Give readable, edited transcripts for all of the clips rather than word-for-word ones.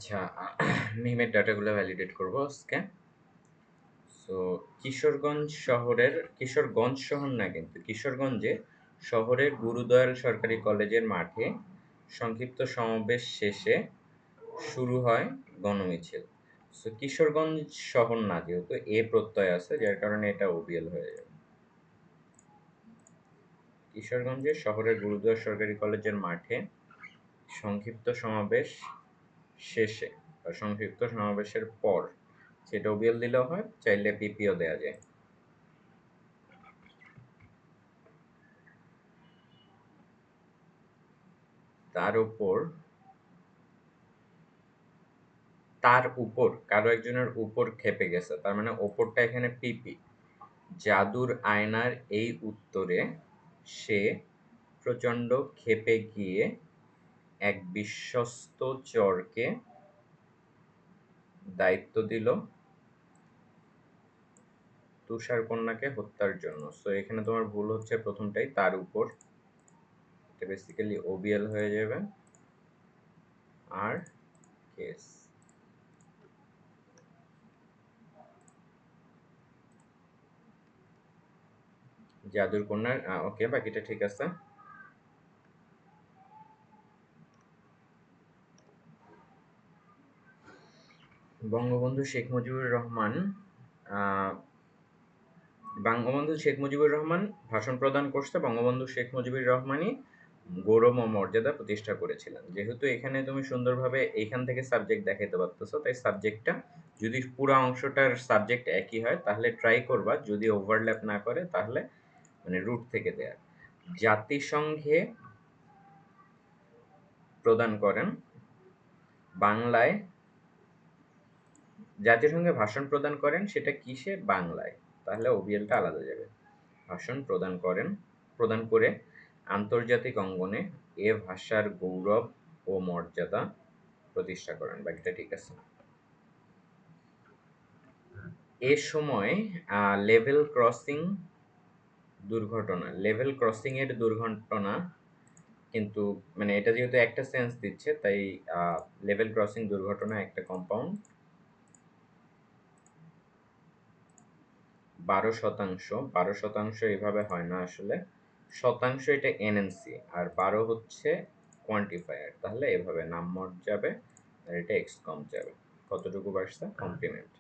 আচ্ছা, মিমের ডাটাগুলো ভ্যালিডেট করব আজকে। সো কিশোরগঞ্জ শহর না, কিন্তু কিশোরগঞ্জে শহরের গুরুদয়াল সরকারি কলেজের মাঠে সংক্ষিপ্ত সমাবেশ শেষে শুরু হয় গণমিছিল। সো কিশোরগঞ্জ শহর না, যেহেতু এ প্রত্যয় আছে যার কারণে এটা ওবিএল হয়ে যাবে। কিশোরগঞ্জে শহরের গুরুদয়াল সরকারি কলেজের মাঠে সংক্ষিপ্ত সমাবেশ শেষে বা সংক্ষিপ্ত সমাবেশের পর, সেটা ওবিএল দিলেও হয়, চাইলে পিপিও দেওয়া যায়। তার উপর কারো একজনের উপর ক্ষেপে গেছে, তার মানে ওপরটা এখানে পিপি। জাদুর আয়নার এই উত্তরে সে প্রচণ্ড ক্ষেপে গিয়ে এক বিশ্বস্ত চরকে দায়িত্ব দিল তুষার কন্যাকে হত্যার জন্য। সো এখানে তোমার ভুল হচ্ছে প্রথমটাই, তার উপর। এটা বেসিক্যালি ওবিএল হয়ে যাবে। আর কেস জাদুর কন্যার ওকে, বাকিটা ঠিক আছে। বঙ্গবন্ধু শেখ মুজিবুর রহমান বঙ্গবন্ধু শেখ মুজিবুর রহমান ভাষণ প্রদান করতে বঙ্গবন্ধু শেখ মুজিবুর রহমানই গৌরব ও মর্যাদা প্রতিষ্ঠা করেছিলেন। যেহেতু এখানে তুমি সুন্দরভাবে এইখান থেকে সাবজেক্ট দেখাইতে পারতেছো, তাই সাবজেক্টটা যদি পুরো অংশটার সাবজেক্ট একই হয় তাহলে ট্রাই করবা, যদি ওভারল্যাপ না করে তাহলে মানে রুট থেকে দেয়া। জাতিসংঘে প্রদান করেন বাংলায়, জাতিসংঘে ভাষণ প্রদান করেন, সেটা কিসে? বাংলায়। তাহলে ওবিএলটা আলাদা যাবে। ভাষণ প্রদান করে আন্তর্জাতিক অঙ্গনে এ ভাষার গৌরব ও মর্যাদা প্রতিষ্ঠা করেন। বাকিটা ঠিক আছে। এ সময় লেভেল ক্রসিং এর দুর্ঘটনা, কিন্তু মানে এটা যেহেতু একটা সেন্স দিচ্ছে তাই লেভেল ক্রসিং দুর্ঘটনা একটা কম্পাউন্ড। 12% এভাবে হয় না আসলে, শতাংশ এটা এনএনসি, আর 12 হচ্ছে কোয়ান্টিফায়ার, তাহলে এভাবে নামমাত্র যাবে আর এটা এক্সকম যাবে। কতটুকু বাড়ছে? কমপ্লিমেন্ট।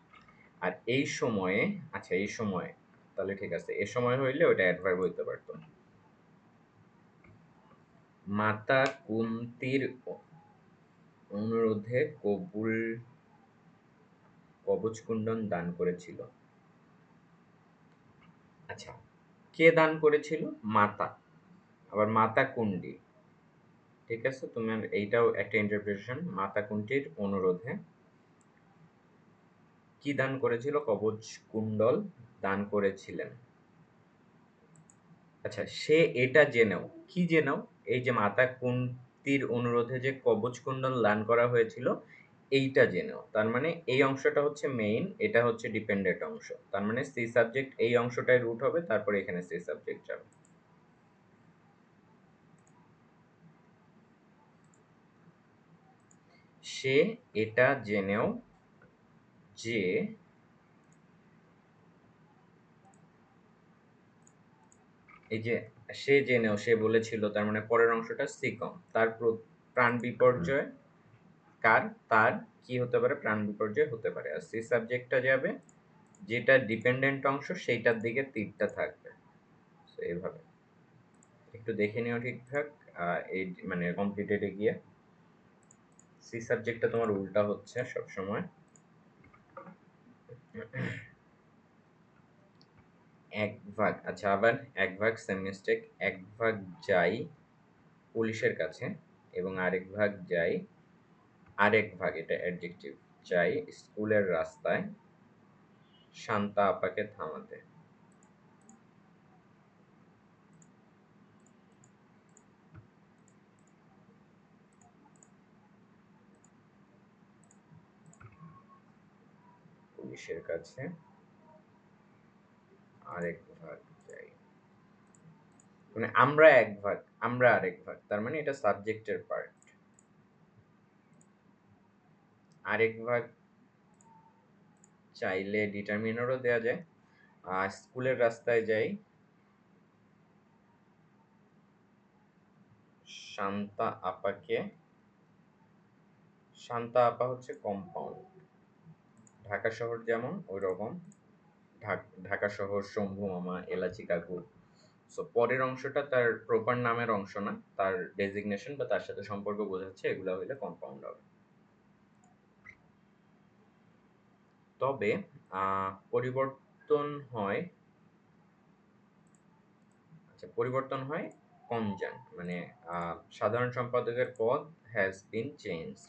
আর এই সময়ে, আচ্ছা এই সময়, তাহলে ঠিক আছে, এ সময় হইলে ওটা অ্যাডভার্ব হইতে পারতো। মাতা কুন্তির অনুরোধে কবচকুণ্ডন দান করেছিল। আচ্ছা, কে দান করেছিল? মাতা, আবার মাতা কুণ্ডী। ঠিক আছে, তোমার এইটাও একটা ইন্টারপ্রিটেশন। মাতা কুন্তীর অনুরোধে কি দান করেছিল? কবচ কুণ্ডল দান করেছিলেন। আচ্ছা, সে এটা জেনেও, কি জেনেও? এই যে মাতা কুন্তীর অনুরোধে যে কবচ কুণ্ডল দান করা হয়েছিল এইটা জেনেও, তার মানে এই অংশটা হচ্ছে মেইন, এটা হচ্ছে ডিপেন্ডেন্ট অংশ, তার মানে সি সাবজেক্ট এই অংশটাই রুট হবে, তারপরে এখানে সি সাবজেক্ট যাবে। সে এটা জেনেও যে, এই যে সে জেনেও, সে বলেছিল, তার মানে পরের অংশটা সিকম, তার প্রাণ বিপর্যয়, কার? তার কি হতে পারে? প্রাণ বিপর্যয় হতে পারে। আর সি সাবজেক্টটা যাবে, যেটা ডিপেন্ডেন্ট অংশ সেইটার দিকে তীরটা থাকবে। তো এইভাবে একটু দেখে নিও ঠিকঠাক। এই মানে কমপ্লিটেডে গিয়ে সি সাবজেক্টটা তোমার উল্টা হচ্ছে সব সময়। এক ভাগ, আচ্ছা আবার এক ভাগ, সেম মিস্টেক। এক ভাগ যাই পুলিশের কাছে এবং আরেক ভাগ, এটা অ্যাডজেক্টিভ, যাই স্কুলের রাস্তায় শান্তা আপাকে থামাতে। পুলিশের কাছে আরেক ভাগ যাই, মানে আমরা এক ভাগ, আমরা আরেক ভাগ, তার মানে এটা সাবজেক্টের পার্ট। আরেক ভাগ চাইলে ডিটারমিনারও দেওয়া যায়। স্কুলের রাস্তায় যাই, শান্তা আপাকে, শান্তা আপা হচ্ছে কম্পাউন্ড, ঢাকা শহর যেমন ওই রকম, ঢাকা শহর, শম্ভু মামা, এলাচি কাকু। সো পরের অংশটা তার প্রপার নামের অংশ না, তার ডেজিগনেশন বা তার সাথে সম্পর্ক বোঝাচ্ছে, এগুলো হইলে কম্পাউন্ড হবে। তবে পরিবর্তন হয়, আচ্ছা পরিবর্তন হয় কনজাংক্ট, মানে সাধারণ সম্পাদকের পদ হ্যাজ বিন চেঞ্জড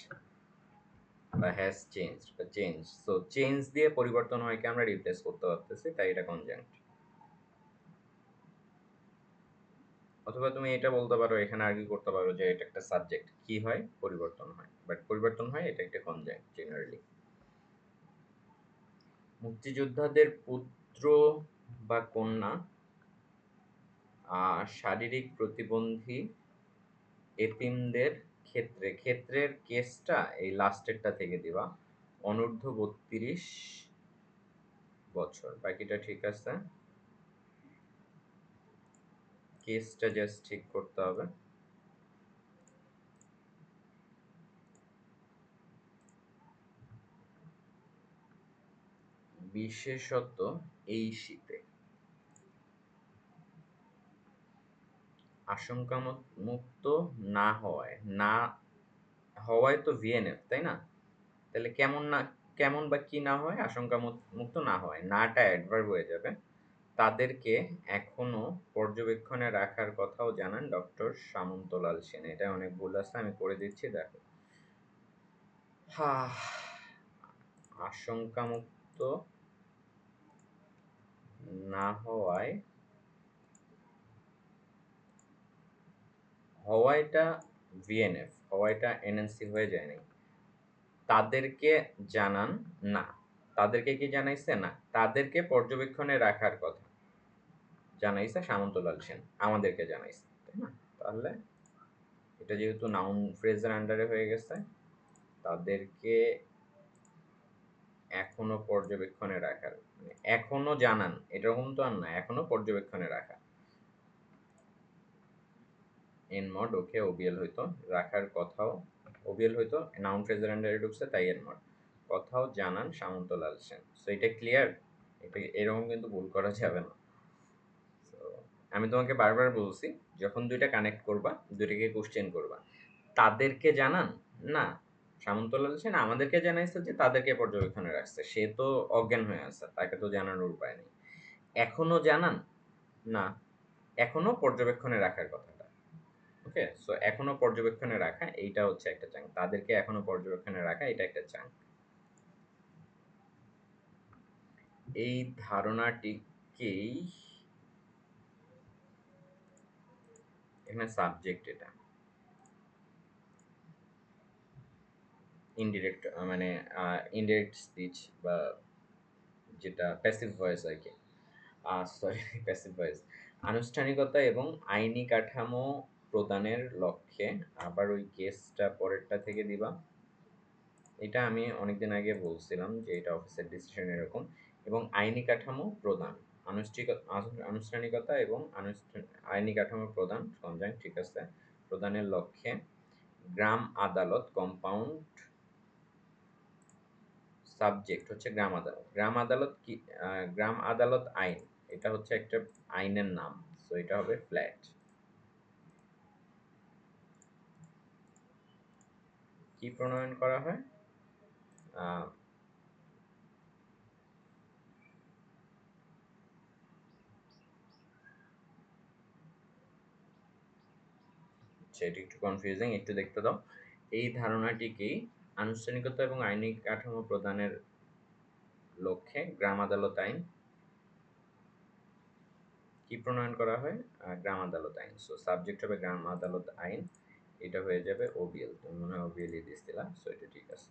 বা হ্যাজ চেঞ্জড বা চেঞ্জ। সো চেঞ্জ দিয়ে পরিবর্তন হয়কে আমরা রিপ্লেস করতে পারতেছি, তাই এটা কনজাংক্ট। অথবা তুমি এটা বলতে পারো, এখানে আর্গিউ করতে পারো যে এটা একটা সাবজেক্ট, কি হয় পরিবর্তন হয়, বাট পরিবর্তন হয় এটা একটা কনজাংক্ট জেনারেলি। মুক্তিযোদ্ধাদের পুত্র বা কন্যা, শারীরিক প্রতিবন্ধী এতিমদের ক্ষেত্রে, ক্ষেত্রের কেসটা এই লাস্টেরটা থেকে দিবা, অনূর্ধ্ব ৩২ বছর, বাকিটা ঠিক আছে, কেসটা জাস্ট ঠিক করতে হবে। বিশেষত এই শীতে আশঙ্কা মুক্ত না হওয়ায়, না হওয়ায় তো ভিএনএফ, তাই না? তাহলে কেমন না, কেমন বা কি না হয়, আশঙ্কা মুক্ত না হয়, নাটা অ্যাডভার্ব হয়ে যাবে। তাদেরকে এখনো পর্যবেক্ষণে রাখার কথাও জানান ডক্টর সামন্তলাল সেন। এটা অনেক ভুল আছে, আমি করে দিচ্ছি, দেখো। আশঙ্কামুক্ত না হওয়ায়, হওয়াইটা ভিএনএফ, হওয়াইটা এনএনসি হয়ে যায় নাই। তাদেরকে জানান না, তাদেরকে কি জানাইছে? না, তাদেরকে পর্যবেক্ষণে রাখার কথা জানাইছে সামন্তলাল সেন, আমাদেরকে জানাইছে, তাই না? তাহলে এটা যেহেতু নাউন ফ্রেজের আন্ডারে হয়ে গেছে, তাদেরকে এখনো পর্যবেক্ষণে রাখার, মানে এখনো জানান এরকম তো আর না, এখনো পর্যবেক্ষণে রাখা। এন মড, ওকে, ওবিএল হইতো, রাখার কথাও ওবিএল হইতো, নাউন ফ্রেজের আন্ডারে ঢুকছে, তাই এন মড, কথাও জানান সামন্তলাল সেন। সো এটা ক্লিয়ার, এটা এরকম কিন্তু ভুল করা যাবে না। আমি তোমাকে বারবার বলছি, যখন দুইটা কানেক্ট করবা, দুইটাকে কোশ্চেন করবা। তাদেরকে জানান না, সামন্তলাল সেন আমাদেরকে জানাইছে যে তাদেরকে পর্যবেক্ষণে রাখছে, সে তো অজ্ঞান হয়ে আছে, তাকে তো জানানোর উপায় নেই। এখনো জানান না, এখনো পর্যবেক্ষণে রাখার কথাটা, ওকে। সো এখনো পর্যবেক্ষণে রাখা, এইটা হচ্ছে একটা চাঙ্ক, তাদেরকে এখনো পর্যবেক্ষণে রাখা, এটা একটা চাঙ্ক। এই ধারণাটিকেই, এখানে সাবজেক্ট, এটা ইনডিরেক্ট, মানে ইনডিরেক্ট স্পিচ বা যেটা প্যাসিভ ভয়েস আর কি, সরি প্যাসিভ ভয়েস, আনুষ্ঠানিকতা এবং আইনি কাঠামো প্রদানের লক্ষ্যে, আবার ওই কেসটা পরেরটা থেকে দিবা। এটা আমি অনেকদিন আগে বলছিলাম যে এটা অফিসের ডিসিশন এরকম, এবং আইনি কাঠামো প্রদান, আনুষ্ঠানিকতা এবং আইনি কাঠামো প্রদান কনজাংক্ট, ঠিক আছে, প্রদানের লক্ষ্যে গ্রাম আদালত কম্পাউন্ড, সাবজেক্ট হচ্ছে গ্রাম আদালত। গ্রাম আদালত কি? গ্রাম আদালত আইন, এটা হচ্ছে একটা আইনের নাম, সো এটা হবে ফ্ল্যাট। কি প্রণয়ন করা হয়? সেটা একটু কনফিউজিং, একটু দেখতে দাও। এই ধারণাটিকেই আনুষ্ঠানিকতা এবং আইনি কাঠামো প্রদানের লক্ষ্যে গ্রাম আদালত আইন কি প্রণয়ন করা হয়? গ্রাম আদালত আইন। সো সাবজেক্ট হবে গ্রাম আদালত আইন, এটা হয়ে যাবে ওবিএল, তুমি মনে হয় ওবিএলই দিছিলা, সো এটা ঠিক আছে।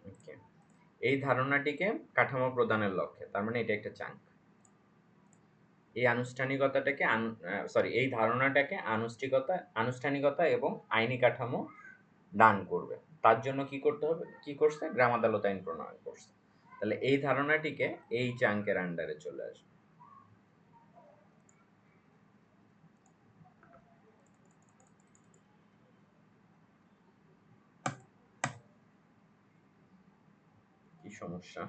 ওকে, এই ধারণাটিকে কাঠামো প্রদানের লক্ষ্যে, তার মানে এটা একটা চাঙ্ক। এই এই ধারণাটাকে আনুষ্ঠানিকতা এবং আইনি কাঠামো দান করবে। তার জন্য কি করছে? গ্রাম আদালত আইন প্রণয়ন করছে। তাহলে এই ধারণাটিকে এই চাঙ্কের আন্ডারে চলে আসবে। কি সমস্যা?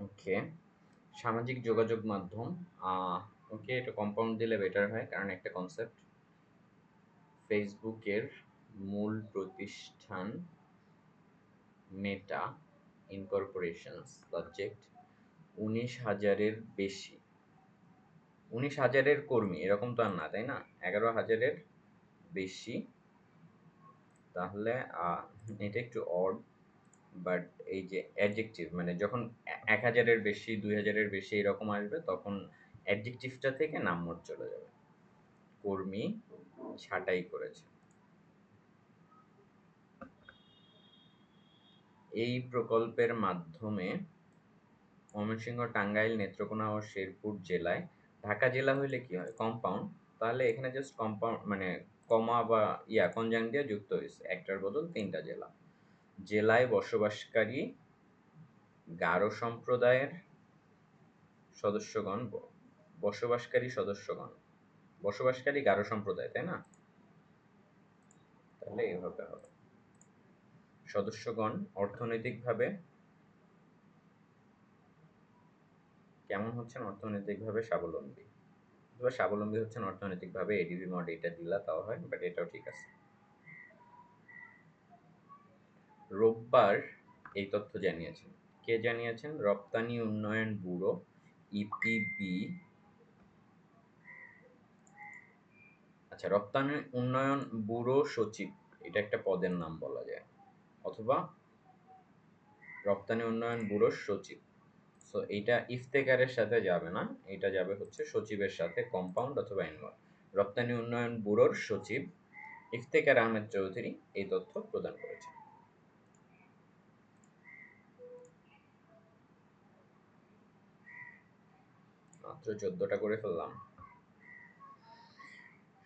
ওকে, সামাজিক যোগাযোগ মাধ্যম। ওকে, এটা কম্পাউন্ড দিলে বেটার হয়, কারণ একটা কনসেপ্ট, ফেসবুকের মূল প্রতিষ্ঠান মেটা ইনকর্পোরেশনস সাবজেক্ট ১৯,০০০-এর বেশি। ১৯,০০০-এর কর্মী এরকম তো আর না, তাই না? ১১,০০০-এর বেশি। তাহলে এটা একটু অড, বাট এই যে অ্যাডজেক্টিভ, মানে যখন ১,০০০-এর বেশি, ২,০০০-এর বেশি এরকম আসবে, তখন অ্যাডজেক্টিভটা থেকে নামমোড চলে যাবে। কর্মী ছাঁটাই করেছে। এই প্রকল্পের মাধ্যমে ময়মনসিংহ, টাঙ্গাইল, নেত্রকোনা ও শেরপুর জেলায়, ঢাকা জেলা হইলে কি হয়? কম্পাউন্ড। তাহলে এখানে জাস্ট কম্পাউন্ড মানে কমা বা কনজাং দিয়ে যুক্ত হয়েছে, একটার বদল ৩টা জেলা। জেলায় বসবাসকারী গারো সম্প্রদায়ের সদস্যগণ, বসবাসকারী গারো সম্প্রদায়, তাই না? তাহলে এভাবে হবে, সদস্যগণ অর্থনৈতিকভাবে কেমন হচ্ছেন? অর্থনৈতিকভাবে স্বাবলম্বী, অথবা স্বাবলম্বী হচ্ছেন অর্থনৈতিকভাবে। এডিবি মড এটা দিলা তাও হয়, বাট এটাও ঠিক আছে। রোববার এই তথ্য জানিয়েছেন। কে জানিয়েছেন? রপ্তানি উন্নয়ন ব্যুরো, ইপিবি। আচ্ছা, রপ্তানি উন্নয়ন ব্যুরো সচিব, এটা একটা পদের নাম বলা যায়, অথবা রপ্তানি উন্নয়ন ব্যুরোর সচিব। সো এইটা ইফতেকারের সাথে যাবে না, এটা যাবে হচ্ছে সচিবের সাথে, কম্পাউন্ড অথবা ইনভলভ। রপ্তানি উন্নয়ন ব্যুরোর সচিব ইফতেকার আহমেদ চৌধুরী এই তথ্য প্রদান করেছেন। মাত্র 14টা করে ফেললাম।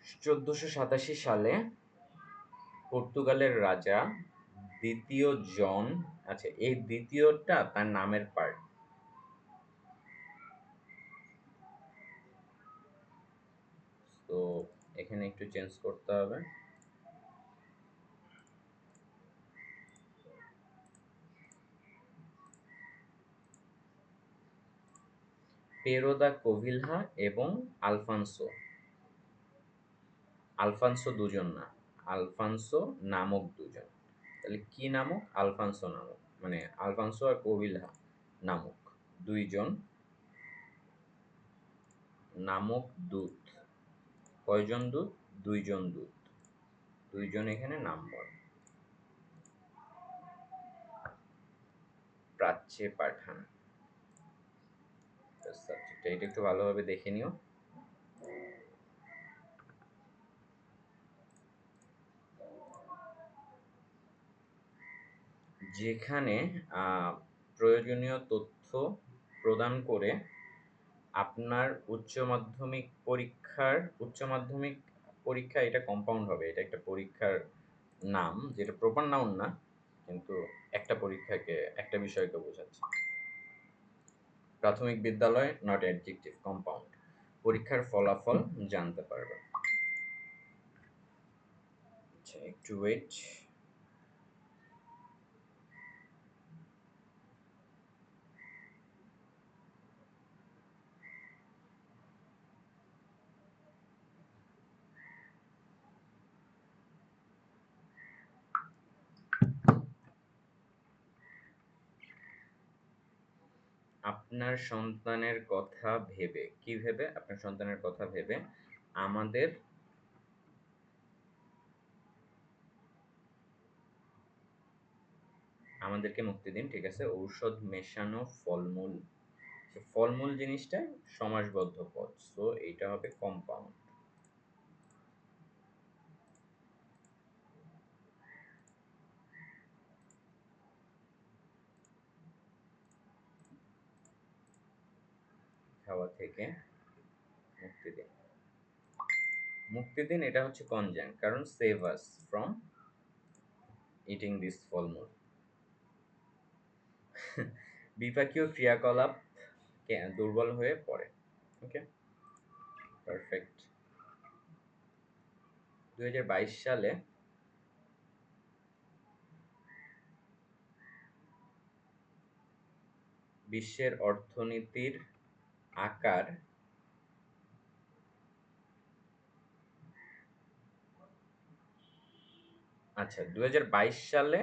1487 সালে পর্তুগালের রাজা দ্বিতীয় জন, আচ্ছা এই দ্বিতীয়টা তার নামের পার্ট, তো এখানে একটু চেঞ্জ করতে হবে। পেরো দা কোভিলহা এবং আলফানসো, আলফানসো দুজন না, আলফানসো নামক দুজন। তাহলে কি নামক? আলফানসো নামক, মানে আলফানসো আর কোভিলহা নামক দুইজন নামক দূত। কয়জন দূত? দুইজন দূত, দুইজন এখানে নাম্বার। প্রাচ্যে পাঠান, সাবজেক্টটা এটা একটু ভালোভাবে দেখে নিও। যেখানে প্রয়োজনীয় তথ্য প্রদান করে আপনার উচ্চ মাধ্যমিক পরীক্ষা, এটা কম্পাউন্ড হবে, এটা একটা পরীক্ষার নাম, যেটা প্রপার নাউন না, কিন্তু একটা বিষয়কে বোঝাচ্ছে। প্রাথমিক বিদ্যালয় নট অ্যাডজেক্টিভ, কম্পাউন্ড। পরীক্ষার ফলাফল জানতে পারবে। আচ্ছা, একটু ওয়েট। আপনার সন্তানের কথা ভেবে, কি ভেবে? আপনার সন্তানের কথা ভেবে আমাদের আমাদেরকে মুক্তি দিন, ঠিক আছে? ঔষধ মেশানো ফলমূল ফলমূল জিনিসটা সমাসবদ্ধ পদ, সো এইটা হবে কম্পাউন্ড। খাওয়া থেকে মুক্তি দিন। মুক্তি দিন এটা হচ্ছে কনজাংক্ট, কারণ save us from eating this ফলমূল। বিপাকীয় ক্রিয়াকলাপ দুর্বল হয়ে পড়ে। ওকে, পারফেক্ট। 2022 সালে বিশ্বের অর্থনীতির আকার আচ্ছা 2022 সালে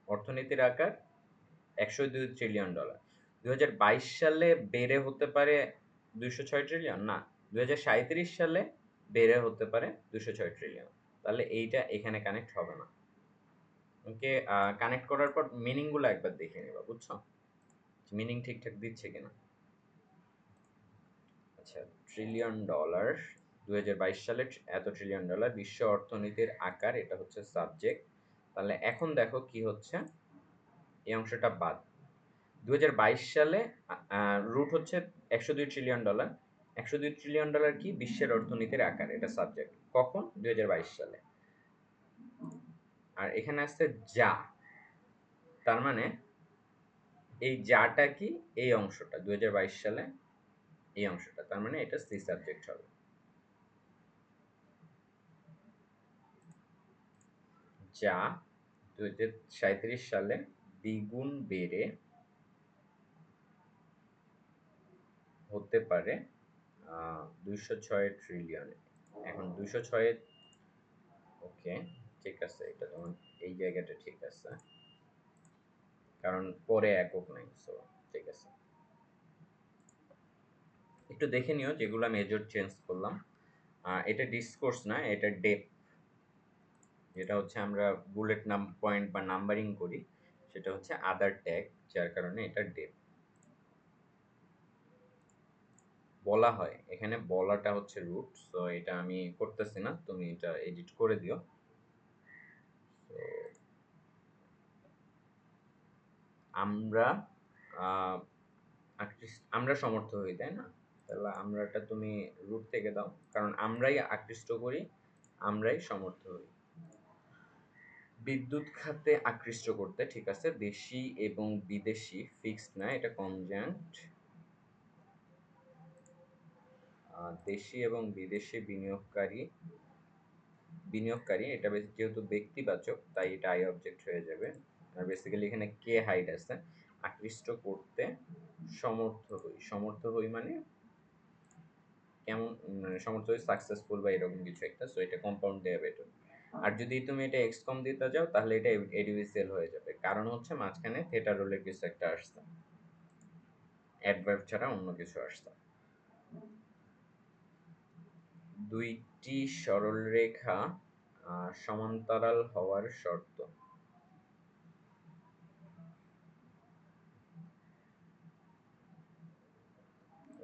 অর্থনীতির আকার $102 ট্রিলিয়ন। 2022 সালে বেড়ে হতে পারে 206 ট্রিলিয়ন, না 2037 সালে বেড়ে হতে পারে 206 ট্রিলিয়ন। তাহলে এইটা এখানে কানেক্ট হবে না। ওকে, কানেক্ট করার পর মিনিংগুলো একবার দেখে নেবা, বুঝছো? মিনিং ঠিকঠাক দিচ্ছে কিনা। আচ্ছা, $1 ট্রিলিয়ন, 2022 সালে এত $1 ট্রিলিয়ন, বিশ্ব অর্থনীতির আকার, এটা হচ্ছে সাবজেক্ট। তাহলে এখন দেখো কি হচ্ছে, এই অংশটা বাদ। 2022 সালে রুট হচ্ছে $102 ট্রিলিয়ন। $102 ট্রিলিয়ন কি? বিশ্বের অর্থনীতির আকার, এটা সাবজেক্ট। কখন? 2022 সালে। আর এখানে আসছে যা, তার মানে এই যাটা কি? এই অংশটা 2022 সালে, এই অংশটা, তার মানে এটা সি সাবজেক্ট হবে। যা 2037 সালে দ্বিগুণ বেড়ে হতে পারে 206 ট্রিলিয়নে। এখন 206, ওকে ঠিক আছে, এটা তোমার এই জায়গাটা ঠিক আছে, কারণ পরে একক নাই, সো ঠিক আছে। একটু দেখে নিও যেগুলো মেজর চেঞ্জ করলাম। এটা ডিসকোর্স না, এটা ডেপথ। যেটা হচ্ছে আমরা বুলেট পয়েন্ট বা নাম্বারিং করি, সেটা হচ্ছে আদার ট্যাগ, যার কারণে এটা ডেপথ। বলা হয়, এখানে বলাটা হচ্ছে রুট, সো এটা আমি করতেছি না, তুমি এটা এডিট করে দিও। তো আমরা আমরা সমর্থ হই, তাই না? তাহলে আমরাটা তুমি রুট থেকে দাও, কারণ আমরাই আকৃষ্ট করি, আমরাই সমর্থ হই। বিদ্যুৎ খাতে আকৃষ্ট করতে, ঠিক আছে। দেশি এবং বিদেশি, ফিক্সড না, এটা কনজাংক্ট। দেশি এবং বিদেশি বিনিয়োগকারী এটা যেহেতু ব্যক্তিবাচক, তাই এটা আই অবজেক্ট হয়ে যাবে। আর বেসিক্যালি এখানে কে হাইড আছে। আকৃষ্ট করতে সমর্থ হই মানে কেমন, মানে সমর্থ হই সাকসেসফুল বা এরকম কিছু একটা, সো এটা কম্পাউন্ড দেয়া বেটার। আর যদি তুমি এটা এক্সকম দিতে যাও তাহলে এটা এডিভিসিএল হয়ে যাবে, কারণ হচ্ছে মাঝখানে থেটা রোলের কিছু একটা আসছে, অ্যাডভার্ব ছাড়া অন্য কিছু আসছে। দুইটি সরলরেখা সমান্তরাল হওয়ার শর্ত।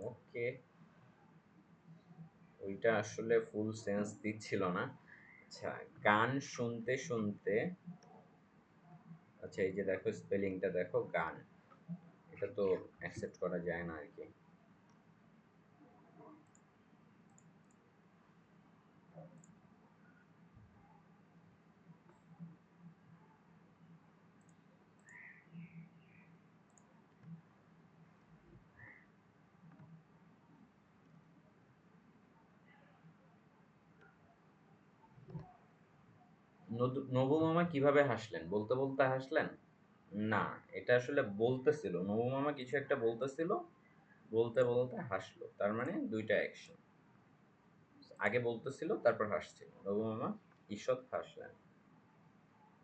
ওকে, ওইটা আসলে ফুল সেন্স দিচ্ছিল না। আচ্ছা, গান শুনতে শুনতে, আচ্ছা এই যে দেখো স্পেলিংটা দেখো, গান, এটা তো অ্যাকসেপ্ট করা যায় না আর কি। নবু মামা কিভাবে হাসলেন? বলতে বলতে হাসলেন? না, এটা আসলে বলতেছিল, নবু মামা কিছু একটা বলতেছিল, বলতে বলতে হাসলো, তার মানে দুইটা অ্যাকশন। আগে বলতেছিল, তারপর হাসছিল। নবু মামা ঈষৎ হাসলেন,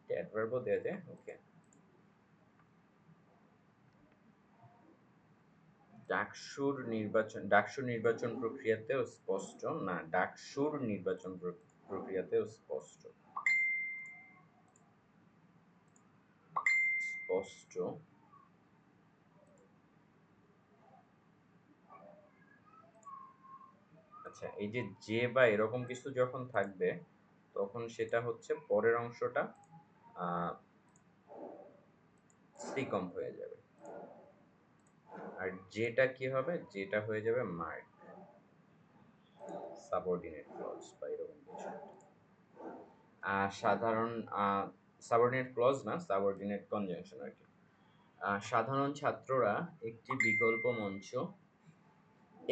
অ্যাডভার্বও দেয়া যায়। ওকে, ডাকসুর নির্বাচন প্রক্রিয়াতেও স্পষ্ট, না ডাকসুর নির্বাচন প্রক্রিয়াতেও স্পষ্ট। স্পষ্ট আচ্ছা, এই যে যে বা এরকম কিছু যখন থাকবে তখন সেটা হচ্ছে পরের অংশটা সিকম হয়ে যাবে। আর যেটা কি হবে, যেটা হয়ে যাবে মার্ক, সাবঅর্ডিনেট ক্লজ বা এরকম কিছু। সাধারণ সাবঅর্ডিনেট ক্লজ না, সাবঅর্ডিনেট কনজাংশন আর কি। সাধারণ ছাত্ররা একটি বিকল্প মঞ্চ,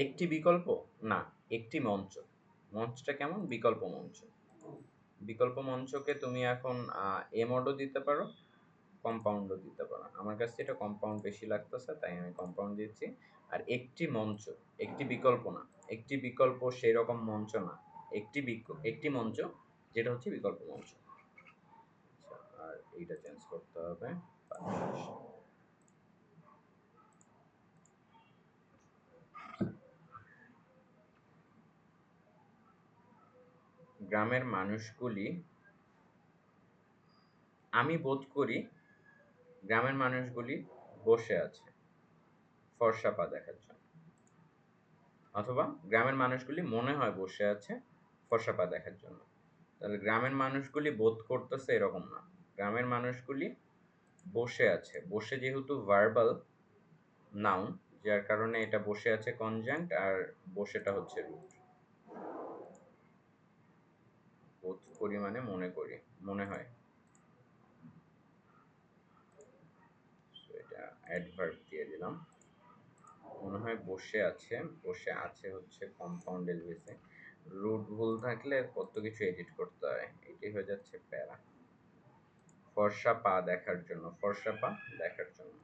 একটি বিকল্প না, একটি মঞ্চ। মঞ্চটা কেমন? বিকল্প মঞ্চ। বিকল্প মঞ্চকে তুমি এখন এমডও দিতে পারো, কম্পাউন্ডও দিতে পারো। আমার কাছে এটা কম্পাউন্ড বেশি লাগতেছে, তাই আমি কম্পাউন্ড দিচ্ছি। আর একটি মঞ্চ, একটি বিকল্প না, একটি বিকল্প সেই রকম মঞ্চ না, একটি মঞ্চ যেটা হচ্ছে বিকল্প মঞ্চ। আচ্ছা, আর এইটা চেঞ্জ করতে হবে। গ্রামের মানুষগুলি, আমি বোধ করি গ্রামের মানুষগুলি বসে আছে ফর্সা পা দেখার জন্য, অথবা গ্রামের মানুষগুলি মনে হয় বসে আছে ফর্সা পা দেখার জন্য। তাহলে গ্রামের মানুষগুলি বোধ করতেছে এরকম না, গ্রামের মানুষগুলি বসে আছে। বসে যেহেতু ভার্বাল নাউন, যার কারণে এটা বসে আছে কনজাংক্ট, আর বসেটা হচ্ছে রুট। বোধ করি মানে মনে করি, মনে হয়। এটা অ্যাডভার্ব দিয়ে দিলাম। মনে হয় বসে আছে, বসে আছে হচ্ছে কম্পাউন্ড এলভিসে। রুট ভুল থাকলে কত কিছু এডিট করতে হয়, এটি হয়ে যাচ্ছে প্যারা। ফর্সা পা দেখার জন্য, ফর্সা পা দেখার জন্য।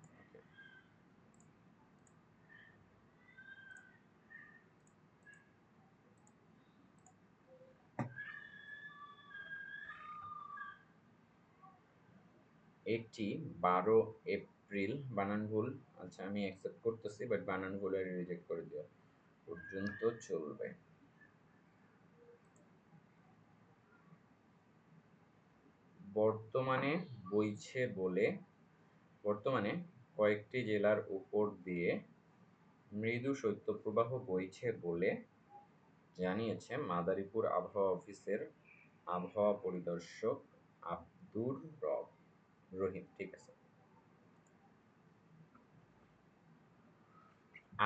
এটি 12 এপ্রিল, বানান ভুল। আচ্ছা, আমি অ্যাকসেপ্ট করতেছি, বাট বানান ভুল আর রিজেক্ট করে দিও, পর্যন্ত চলবে। বর্তমানে বইছে বলে, বর্তমানে কয়েকটি জেলার উপর দিয়ে মৃদু শৈত্যপ্রবাহ বইছে বলে জানিয়েছে মাদারীপুর আবহাওয়া অফিসের আবহাওয়া পরিদর্শক আব্দুর রহিম। ঠিক আছে।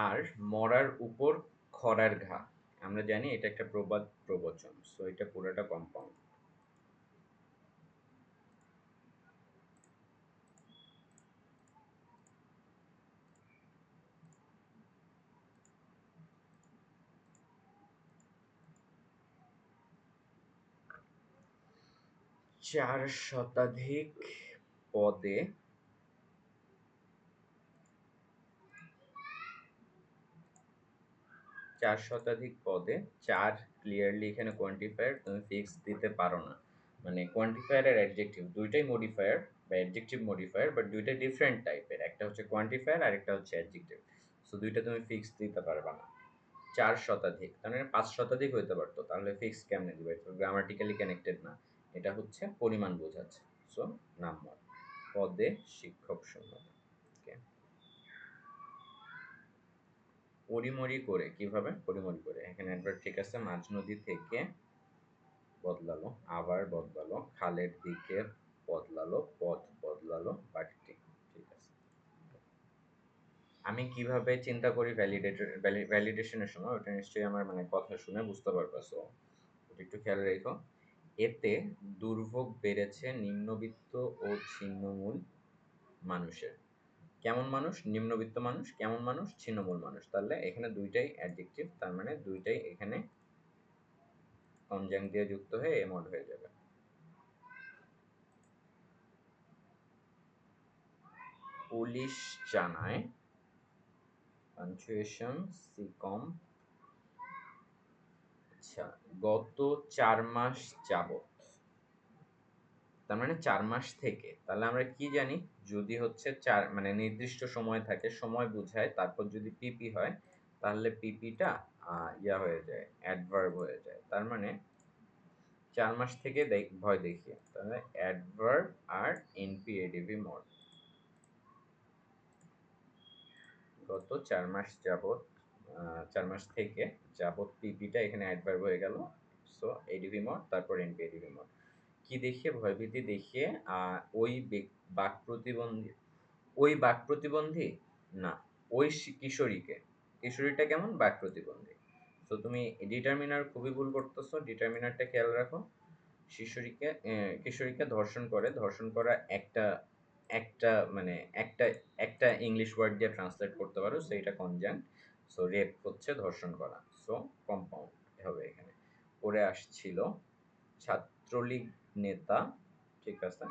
আর মরার উপর খরার ঘা, আমরা জানি এটা একটা প্রবাদ প্রবচন, সো এটা পুরোটা কম্পাউন্ড। চার শতাধিক পদে, চার শতাধিক পদে, চার ক্লিয়ারলি এখানে কোয়ান্টিফায়ার, তুমি ফিক্স দিতে পারো না। মানে কোয়ান্টিফায়ার আর অ্যাডজেক্টিভ দুইটাই মডিফায়ার বা অ্যাডজেক্টিভ মডিফায়ার, বাট দুইটা ডিফারেন্ট টাইপের। একটা হচ্ছে কোয়ান্টিফায়ার আর একটা হচ্ছে অ্যাডজেক্টিভ। সো দুইটা তুমি ফিক্স দিতে পারবে না। চার শতাধিক তার মানে 5 শতাধিক হইতে পারতো, তাহলে ফিক্স কেমনে দিবে? এটা গ্রামাটিক্যালি কানেক্টেড না, এটা হচ্ছে পরিমাণ বোঝাচ্ছে। সো নাম্বার, পদে শিক্ষক শূন্যতা। ওকে। পরিমরি করে, কিভাবে পরিমরি করে? এখানে অ্যাডভার্ব ঠিক আছে, মাঝ নদী থেকে বদলালো, আবার বদলালো, খালের দিকে বদলালো, পথ বদলালো, বাঘটি। ঠিক আছে। আমি কিভাবে চিন্তা করি ভ্যালিডেশনের সময়, ওটা নিশ্চয়ই আমার মানে কথা শুনে বুঝতে পারবে। সো ওটা একটু খেয়াল রেখো। এতে দুর্ভোগ বেড়েছে নিম্নবিত্ত ও ছিন্নমূল মানুষের। কেমন মানুষ? নিম্নবিত্ত মানুষ। কেমন মানুষ? ছিন্নমূল মানুষ। তাহলে এখানে দুইটাই অ্যাডজেক্টিভ, তার মানে দুইটাই এখানে কনজাংক্ট দিয়ে যুক্ত হয়ে এমড হয়ে যাবে। পুলিশ জানায়, পাঞ্চুয়েশন সি কম। আচ্ছা, গত 4 মাস যাবত, তার মানে 4 মাস থেকে। তাহলে আমরা কি জানি? যদি হচ্ছে চার মানে নির্দিষ্ট সময় থাকে, সময় বুঝায়, তারপর যদি পিপি হয় তাহলে পিপিটা ইয়া হয়ে যায়, অ্যাডভার্ব হয়ে যায়। তার মানে 4 মাস থেকে ভয় দেখিয়ে, তাহলে অ্যাডভার্ব আর এনপি এডিভি মোড। গত 4 মাস যাবত 4 মাস থেকে যাবত পিপিটা এখানে অ্যাডভার্ব হয়ে গেল। সো এডিভি মোড তারপর এনপি এডিভি মোড। কি দেখিয়ে? ভয়ভীতি দেখিয়ে ওই বাক প্রতিবন্ধী ওই বাক প্রতিবন্ধী না, ওই কিশোরীকে। কিশোরীটা কেমন? বাক প্রতিবন্ধী। তো তুমি ডিটারমিনার খুবই ভুল করতেছো। ডিটারমিনারটা খেয়াল রাখো। কিশোরীকে ধর্ষণ করে। ধর্ষণ করা একটা একটা মানে একটা একটা ইংলিশ ওয়ার্ড দিয়ে ট্রান্সলেট করতে পারো, সেইটা কনজাংক্ট। সো রেপ হচ্ছে ধর্ষণ করা। সো কম্পাউন্ড হবে এখানে। পরে আসছিল ছাত্রলীগ নেতা, ঠিক আছে?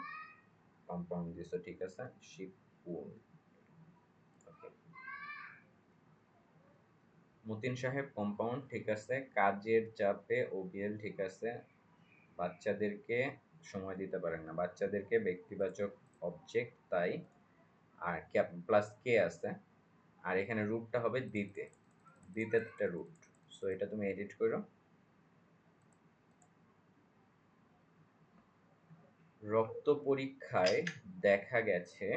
কম্পাউন্ড দিছো, ঠিক আছে? শিবপুর। ওকে। মতিন সাহেব কম্পাউন্ড, ঠিক আছে? কাজের চাপে ওবিএল, ঠিক আছে? বাচ্চাদেরকে সময় দিতে পারেন না। বাচ্চাদেরকে ব্যক্তিবাচক অবজেক্ট, তাই। আর প্লাস কে আছে। আর এখানে রুটটা হবে দিতে। দিতে একটা রুট। সো এটা তুমি এডিট করো। রক্ত পরীক্ষায় দেখা গেছে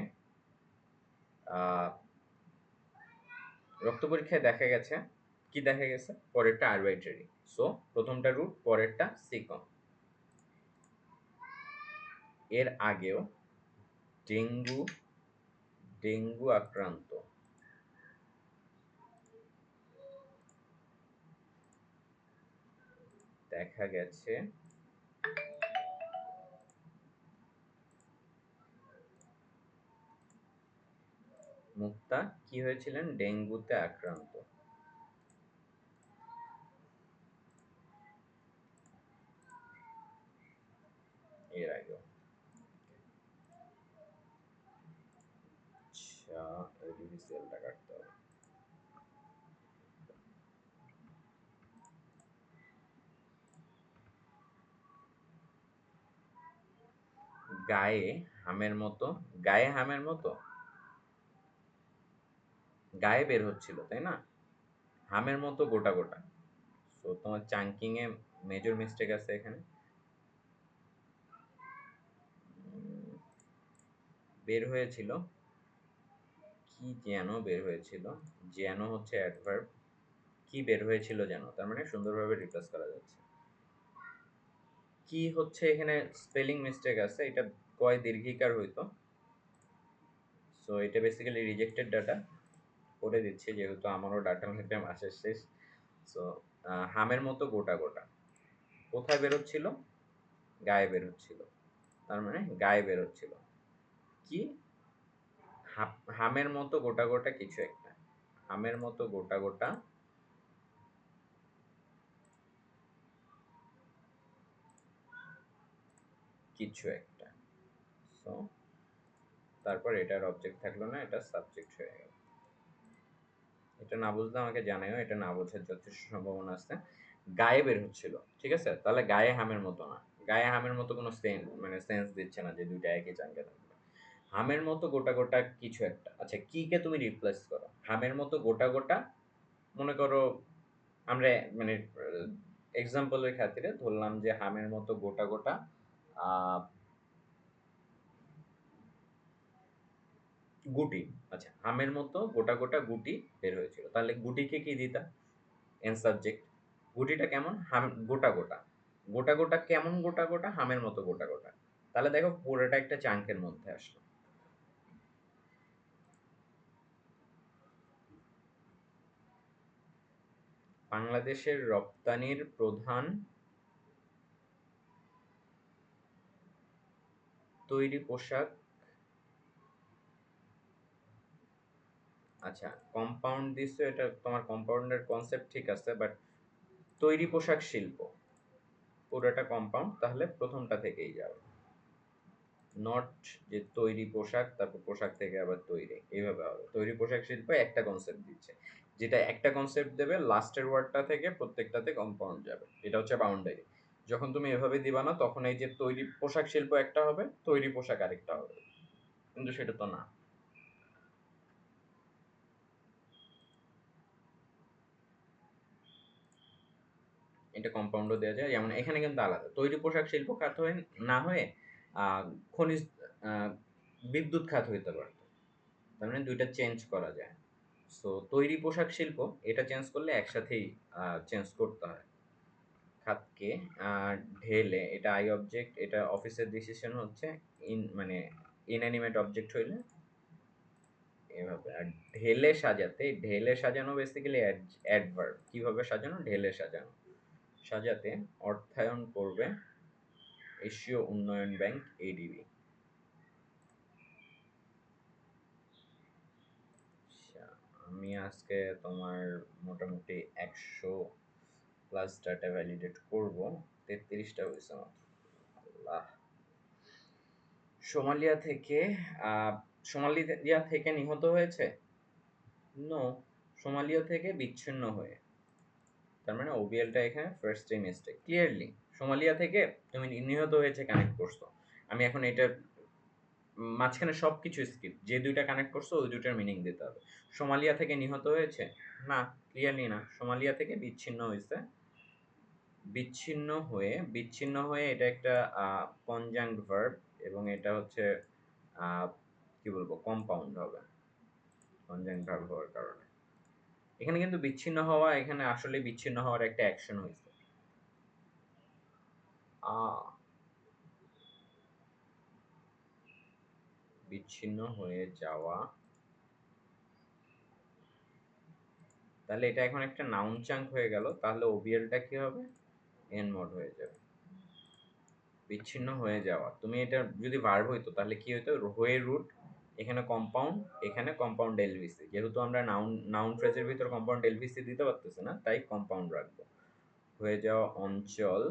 আহ রক্ত পরীক্ষায় দেখা গেছে কি দেখা গেছে? পরেরটা আরবিট্রারি। সো প্রথমটা রুট, পরেরটা সিকম। এর আগেও ডেঙ্গু ডেঙ্গু আক্রান্ত দেখা গেছে। মুক্তা কি হয়েছিলেন? ডেঙ্গুতে আক্রান্ত। এর আগেও। আচ্ছা, এডিভিসিএলটা কাটতে হবে। গায়ে হামের মতো, গায়ে হামের মতো গায়ে বের হচ্ছিল, তাই না? হামের মতো গোটা গোটা। সো তোমার চাঙ্কিং এ মেজর মিস্টেক আছে এখানে। বের হয়েছিল কি যেন বের হয়েছিল। যেন হচ্ছে অ্যাডভার্ব। কি বের হয়েছিল যেন, তার মানে সুন্দরভাবে রিপ্লেস করা যাচ্ছে। কি হচ্ছে এখানে স্পেলিং মিস্টেক আছে, এটা কয় দীর্ঘিকার হইতো। সো এটা বেসিক্যালি রিজেক্টেড ডাটা করে দিচ্ছে, যেহেতু আমারও ডাটা লাগবে মাসের শেষ। সো হামের মতো গোটা গোটা কোথায় বেরোচ্ছিল? গায়ে বেরোচ্ছিল। তার মানে গায়ে বেরোচ্ছিল কি? হামের মতো গোটা গোটা কিছু একটা। হামের মতো গোটা গোটা কিছু একটা। সো তারপর এটার অবজেক্ট থাকলো না, এটা সাবজেক্ট হয়ে গেল। এটা না বুঝলে আমাকে জানাইও, এটা না বোঝার যথেষ্ট সম্ভাবনা আছে। গায়ে বের হচ্ছিল, ঠিক আছে? তাহলে গায়ে হামের মতো না। গায়ে হামের মতো কোনো সেন্স দিচ্ছে না যে দুইটা একই চাঙ্গে থাকবে। হামের মতো গোটা গোটা কিছু একটা। আচ্ছা, কি কে তুমি রিপ্লেস করো? হামের মতো গোটা গোটা, মনে করো আমরা মানে এক্সাম্পলের খাতিরে ধরলাম যে হামের মতো গোটা গোটা আহ গুটি। আচ্ছা, হামের মতো গোটা গোটা গুটি বের হয়েছিল, তাহলে গুটিকে কি দিতা? N subject. গুটিটা কেমন? হাম গোটা গোটা। গোটা গোটা কেমন? গোটা গোটা হামের মতো গোটা গোটা। তাহলে দেখো পুরোটা একটা চাঙ্কের মধ্যে আসলো। বাংলাদেশের রপ্তানির প্রধান তৈরি পোশাক। আচ্ছা, কম্পাউন্ড দিছো, এটা তোমার কম্পাউন্ডের কনসেপ্ট ঠিক আছে, বাট তৈরি পোশাক শিল্প পুরোটা কম্পাউন্ড, তাহলে প্রথমটা থেকেই যাবে। নট যে তৈরি পোশাক তারপর পোশাক থেকে আবার তৈরি, এইভাবে হবে। তৈরি পোশাক শিল্প একটা কনসেপ্ট দিচ্ছে, যেটা একটা কনসেপ্ট দেবে লাস্টের ওয়ার্ডটা থেকে প্রত্যেকটাতে কম্পাউন্ড যাবে, এটা হচ্ছে বাউন্ডারি। যখন তুমি এভাবে দিবা না, তখন এই যে তৈরি পোশাক শিল্প একটা হবে, তৈরি পোশাক আরেকটা হবে, কিন্তু সেটা তো না। এটা কম্পাউন্ডও দেওয়া যায়, যেমন এখানে কিন্তু আলাদা। তৈরি পোশাক শিল্প খাত হয়ে না হয়ে আহ, খনিজ আহ, বিদ্যুৎ খাত হইতে পারত। তার মানে দুইটা চেঞ্জ করা যায়। সো তৈরি পোশাক শিল্প এটা চেঞ্জ করলে একসাথেই চেঞ্জ করতে হয়। খাতকে ঢেলে এটা আই অবজেক্ট, এটা অফিসের ডিসিশন হচ্ছে মানে ইনঅ্যানিমেট অবজেক্ট হইলে এভাবে। আর ঢেলে সাজাতে, ঢেলে সাজানো বেসিক্যালি অ্যাডভার্ব। কিভাবে সাজানো? ঢেলে সাজানো। সাজাতে অর্থায়ন করবে এশীয় উন্নয়ন ব্যাংক এডিবি। আচ্ছা, আমি আজকে তোমার মোটামুটি 100+ ডাটা ভ্যালিডেট করব। 33টা হয়েছে মাত্র। আল্লাহ। সোমালিয়া থেকে সোমালিয়া থেকে নিহত হয়েছে? নো, সোমালিয়া থেকে বিচ্ছিন্ন হয়ে। তার মানে ওবিএলটা এখানে ফার্স্ট মিস্টেক ক্লিয়ারলি। সোমালিয়া থেকে তুমি নিহত হয়েছে কানেক্ট করছো। আমি এখন এটা মাঝখানে সবকিছু স্কিপ, যে দুইটা কানেক্ট করছো ওই দুইটার মিনিং দিতে হবে। সোমালিয়া থেকে নিহত হয়েছে, না, ক্লিয়ারলি না। সোমালিয়া থেকে বিচ্ছিন্ন হয়েছে। বিচ্ছিন্ন হয়ে এটা একটা কনজাংক্ট ভার্ব এবং এটা হচ্ছে কি বলবো, কম্পাউন্ড হবে কনজাংক্ট ভার্ব হওয়ার কারণে। এখানে কিন্তু বিচ্ছিন্ন হওয়া, এখানে আসলে বিচ্ছিন্ন হওয়ার একটা অ্যাকশন হয়েছে। বিচ্ছিন্ন হয়ে যাওয়া, তাহলে এটা এখন একটা নাউন চাঙ্ক হয়ে গেল। তাহলে ওবিএলটা কি হবে? এন মোড হয়ে যাবে। বিচ্ছিন্ন হয়ে যাওয়া, তুমি এটা যদি ভার্ব হইতো তাহলে কি হইতো? হয়ে রুট, এখানে কম্পাউন্ড, এখানে কম্পাউন্ড এলভিসি। যেহেতু আমরা নাউন ফ্রেজের ভিতর কম্পাউন্ড এলভিসি দিতে পারতেছি না, তাই কম্পাউন্ড রাখবো। হয়ে যাওয়া অঞ্চল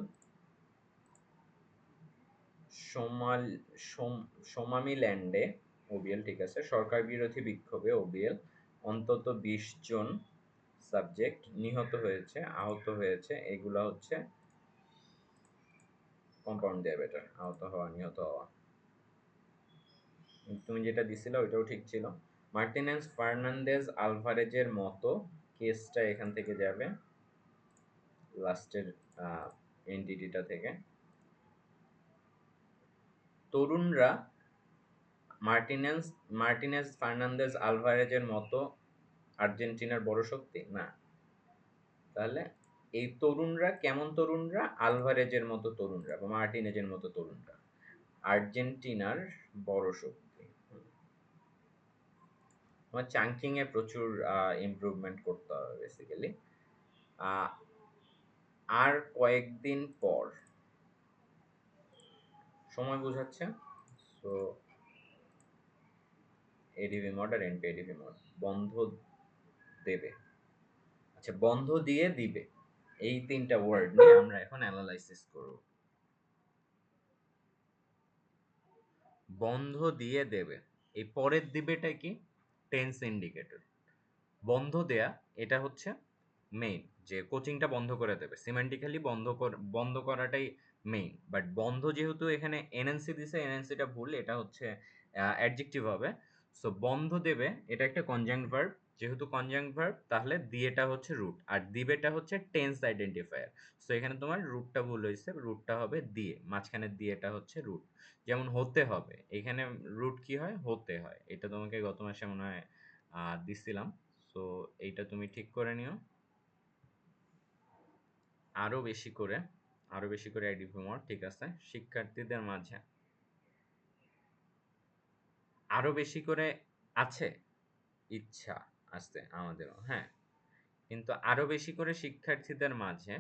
সোমালিল্যান্ডে ওবিএল, ঠিক আছে। সরকার বিরোধী বিক্ষোভে ওবিএল। অন্তত 20 জন সাবজেক্ট নিহত হয়েছে, আহত হয়েছে। এগুলা হচ্ছে কম্পাউন্ড দিয়ে বেটার। আহত হওয়া, নিহত হওয়া। তুমি যেটা দিছিলে ওইটাও ঠিক ছিল। মার্টিনেজ ফার্নান্দেজ আলভারেজের মতো, কেসটা এখান থেকে যাবে লাস্টের এন্টিটিটা থেকে। তরুণরা মার্টিনেজ ফার্নান্দেজ আলভারেজের মতো আর্জেন্টিনার বড় শক্তি, না। তাহলে এই তরুণরা কেমন তরুণরা? আলভারেজের মতো তরুণরা বা মার্টিনেজের মতো তরুণরা আর্জেন্টিনার বড় শক্তি। তোমার চাঙ্কিং এ প্রচুর ইমপ্রুভমেন্ট করতে হবে বেসিক্যালি। আর কয়েকদিন পর সময় বোঝাচ্ছে। সো এডিভি মোড আর এনপি এডিভি মোড। বন্ধ দেবে, আচ্ছা, বন্ধ দিয়ে দিবে, এই তিনটা ওয়ার্ড নিয়ে আমরা এখন অ্যানালাইসিস করব। বন্ধ দিয়ে দেবে, এই পরের দিবেটা কি? Tense indicator. বন্ধ দেয়া এটা হচ্ছে মেইন, যে কোচিংটা বন্ধ করে দেবে। সিমেন্টিক্যালি বন্ধ করাটাই মেইন, বাট বন্ধ যেহেতু এখানে এনএনসি দিছে, এনএনসিটা ভুল, এটা হচ্ছে অ্যাডজেক্টিভ হবে। সো বন্ধ দেবে এটা একটা কনজাংক্ট ভার্ব। যেহেতু কনজাংক্ট ভার্ব, তাহলে দিয়েটা হচ্ছে রুট আর দিবেটা হচ্ছে টেন্স আইডেন্টিফায়ার। সো এখানে তোমার রুটটা ভুল হয়েছে, রুটটা হবে দিয়ে, মাঝখানে দিয়েটা হচ্ছে রুট। যেমন হতে হবে, এখানে রুট কি হয়? হতে হয়। এটা তোমাকে গত মাসে মনে হয় দিছিলাম। সো এইটা তুমি ঠিক করে নিও। আরো বেশি করে, আরো বেশি করে অ্যাডিটিভ মোড, ঠিক আছে। শিক্ষার্থীদের মাঝে আরো বেশি করে আছে ইচ্ছা, আছে আমাদেরও, হ্যাঁ। কিন্তু আরো বেশি করে শিক্ষার্থীদের মাঝে,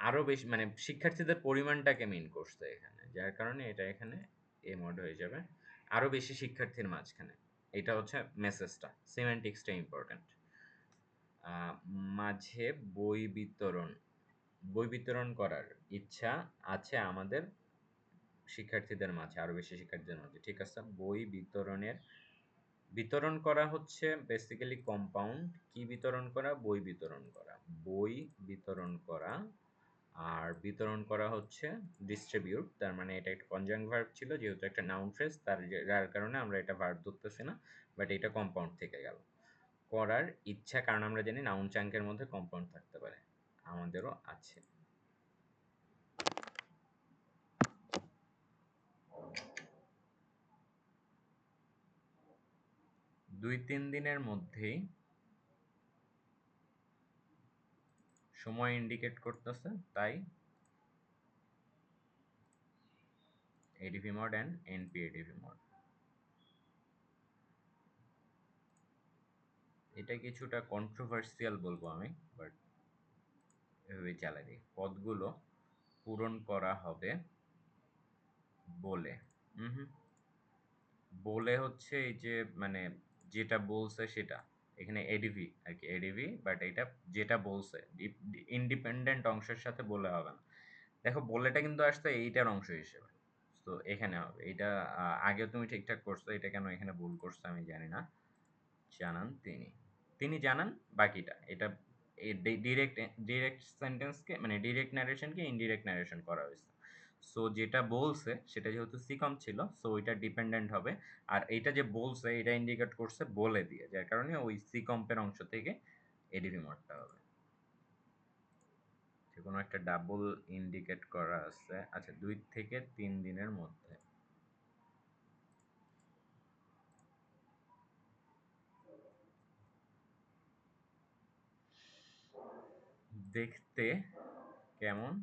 আরো বেশি মানে শিক্ষার্থীদের পরিমাণটাকে মিন করছে এখানে, যার কারণে এটা এখানে এ মোড হয়ে যাবে। আরো বেশি শিক্ষার্থীর মাঝখানে, এটা হচ্ছে মেসেজটা, সিমেন্টিক্সটা ইম্পর্টেন্ট। মাঝে বই বিতরণ করার ইচ্ছা আছে আমাদের শিক্ষার্থীদের মাঝে, আরো বেশি শিক্ষার্থীদের মাঝে, ঠিক আছে। বিতরণ করা হচ্ছে বেসিক্যালি কম্পাউন্ড। কি বিতরণ করা? বই বিতরণ করা। বই বিতরণ করা। আর বিতরণ করা হচ্ছে ডিস্ট্রিবিউট। তার মানে এটা একটা কনজাংক্ট ভার্ব ছিল, যেহেতু একটা নাউন ফ্রেজ, যার কারণে আমরা এটা ভার্ব ধরতেছি না, বাট এটা কম্পাউন্ড থেকে গেল। করার ইচ্ছা, কারণ আমরা জানি নাউন চাঙ্কের মধ্যে কম্পাউন্ড থাকতে পারে, আমাদেরও আছে। 2-3 দিনের মধ্যেই সময় ইন্ডিকেট করতেছে, তাই ADV mode and NP ADV mode. এটা কিছুটা কন্ট্রোভার্সিয়াল বলবো আমি, বাট এভাবেই চালাই দিই। পদগুলো পূরণ করা হবে বলে। হুম, বলে হচ্ছে এই যে মানে যেটা বলছে সেটা, এখানে এডিভি আর কি, এডিভি, বাট এটা যেটা বলছে ইন্ডিপেন্ডেন্ট অংশের সাথে বলে হবে না। দেখো বলেটা কিন্তু আসছে এইটার অংশ হিসেবে, তো এখানে হবে এইটা। আগেও তুমি ঠিকঠাক করছো, এটা কেন এখানে ভুল করছো আমি জানি না। জানান তিনি, তিনি জানান বাকিটা। এটা ডিরেক্ট ডিরেক্ট সেন্টেন্সকে মানে ডিরেক্ট ন্যারেশনকে ইনডিরেক্ট ন্যারেশন করা হয়েছে। সো যেটা বলছে সেটা যেহেতু সিকম ছিল, সো ওইটা ডিপেন্ডেন্ট হবে। আর এইটা যে বলছে এটা ইন্ডিকেট করছে বলে দিয়ে, যার কারণে ওই সিকম্পের অংশ থেকে এডিভি মোডটা হবে। যে কোনো একটা ডাবল ইন্ডিকেট করা আছে। আচ্ছা, 2 থেকে 3 দিনের মধ্যে। দেখতে কেমন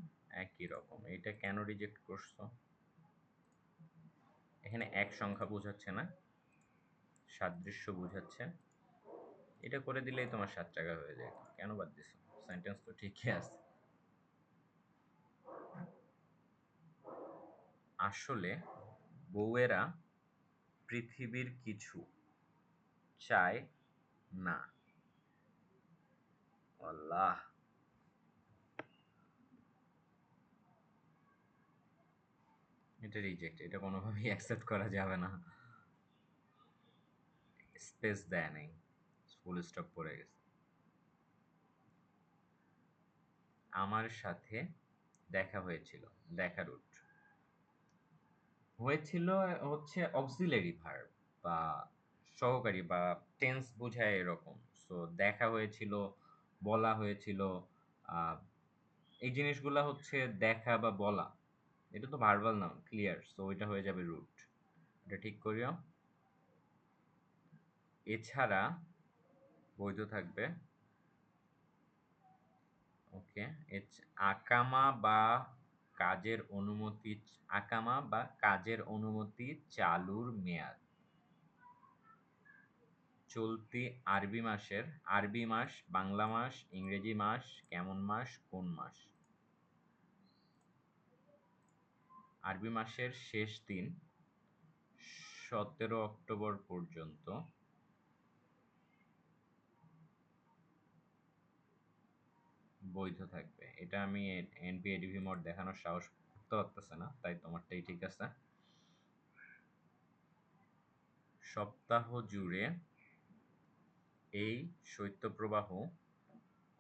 একই রকম, এটা কেন রিজেক্ট করছো? এখানে এক সংখ্যা বোঝাচ্ছে না, সাদৃশ্য বোঝাচ্ছে। এটা করে দিলেই তোমার 7 টাকা হয়ে যায়, কেন বাদ দিছো? সেন্টেন্স তো ঠিকই আছে। আসলে বউয়েরা পৃথিবীর কিছু চায় না। আল্লাহ, এটা রিজেক্ট, এটা কোনোভাবেই অ্যাকসেপ্ট করা যাবে না। স্পেস দেয় নাই, ফুল স্টপ পড়ে গেছে। আমার সাথে দেখা হয়েছিল, দেখা রুট হয়েছিল হচ্ছে অক্সিলারি ভার্ব বা সহকারী বা টেন্স বোঝায় এরকম। সো দেখা হয়েছিল, বলা হয়েছিল, আহ, এই জিনিসগুলা হচ্ছে দেখা বা বলা, এটা তো ভার্বাল নাউন ক্লিয়ার, সো এটা হয়ে যাবে রুট। এটা ঠিক করিও। এছাড়া বৈধ থাকবে। ওকে, আকামা বা কাজের অনুমতি, আকামা বা কাজের অনুমতি চালুর মেয়াদ। চলতি আরবি মাসের, আরবি মাস, বাংলা মাস, ইংরেজি মাস, কেমন মাস, কোন মাস? আরবি মাসের শেষ দিন 17 অক্টোবর পর্যন্ত বৈধ থাকবে। এটা আমি এনপি এডিভি মোড দেখানোর সাহস করতে পারতেছে না, তাই তোমারটাই ঠিক আছে। সপ্তাহ জুড়ে এই শৈত্যপ্রবাহ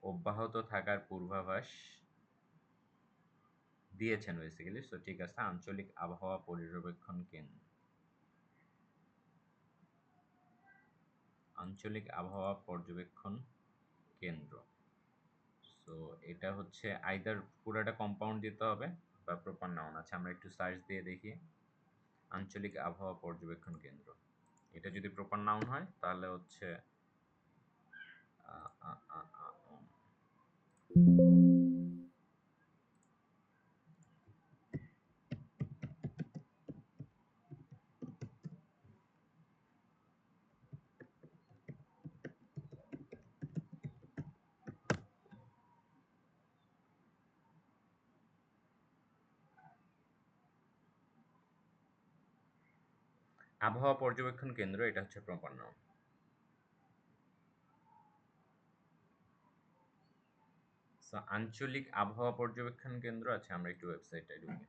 অব্যাহত থাকার পূর্বাভাস দিয়েছেন বেসিক্যালি, সো ঠিক আছে। আঞ্চলিক আবহাওয়া পর্যবেক্ষণ কেন্দ্র, আঞ্চলিক আবহাওয়া পর্যবেক্ষণ কেন্দ্র। সো এটা হচ্ছে আইদার পুরাটা কম্পাউন্ড দিতে হবে বা প্রপার নাউন আছে। আমরা একটু সার্চ দিয়ে দেখি। আঞ্চলিক আবহাওয়া পর্যবেক্ষণ কেন্দ্র, এটা যদি প্রপার নাউন হয় তাহলে হচ্ছে আ, আ, আ, আ, উম। আবহাওয়া পর্যবেক্ষণ কেন্দ্র, এটা হচ্ছে প্রপার নাউন। সো আঞ্চলিক আবহাওয়া পর্যবেক্ষণ কেন্দ্র আছে, আমরা একটু ওয়েবসাইটে ঢুকি।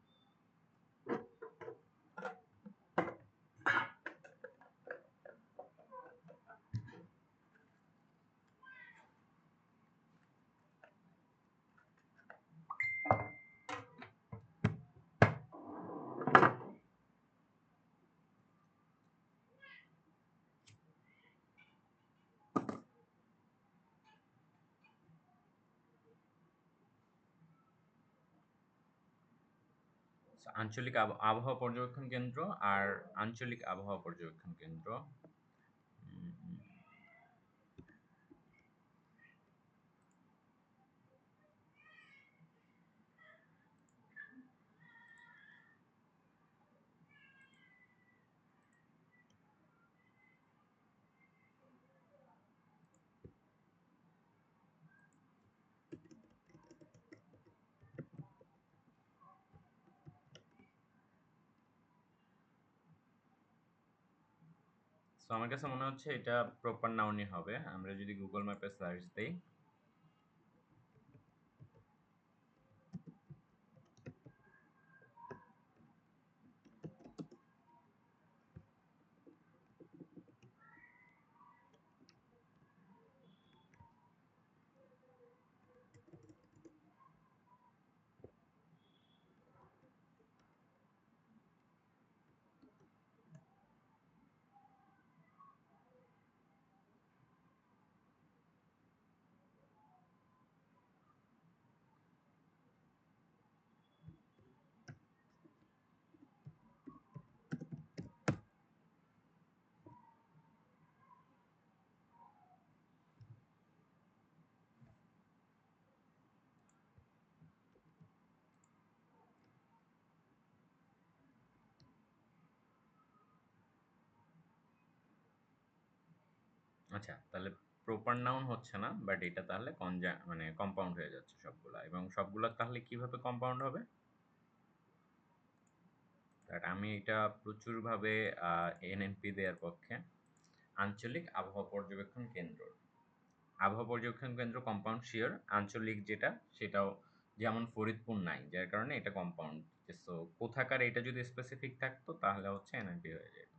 আঞ্চলিক আবহাওয়া পর্যবেক্ষণ কেন্দ্র আর আঞ্চলিক আবহাওয়া পর্যবেক্ষণ কেন্দ্র, সো আমার কাছে মনে হচ্ছে এটা প্রপার নাউনই হবে। আমরা যদি গুগল ম্যাপে সার্চ দেই, আচ্ছা তাহলে প্রপার নাউন হচ্ছে না, বাট এটা তাহলে মানে কম্পাউন্ড হয়ে যাচ্ছে সবগুলা, এবং সবগুলা তাহলে কিভাবে কম্পাউন্ড হবে? বাট আমি এটা প্রচুরভাবে এনএনপি দেওয়ার পক্ষে। আঞ্চলিক আবহাওয়া পর্যবেক্ষণ কেন্দ্র, আবহাওয়া পর্যবেক্ষণ কেন্দ্র কম্পাউন্ড শিওর। আঞ্চলিক যেটা সেটাও যেমন ফরিদপুর নাই, যার কারণে এটা কম্পাউন্ড। সো কোথাকার এটা যদি স্পেসিফিক থাকতো তাহলে হচ্ছে এনএনপি হয়ে যায়।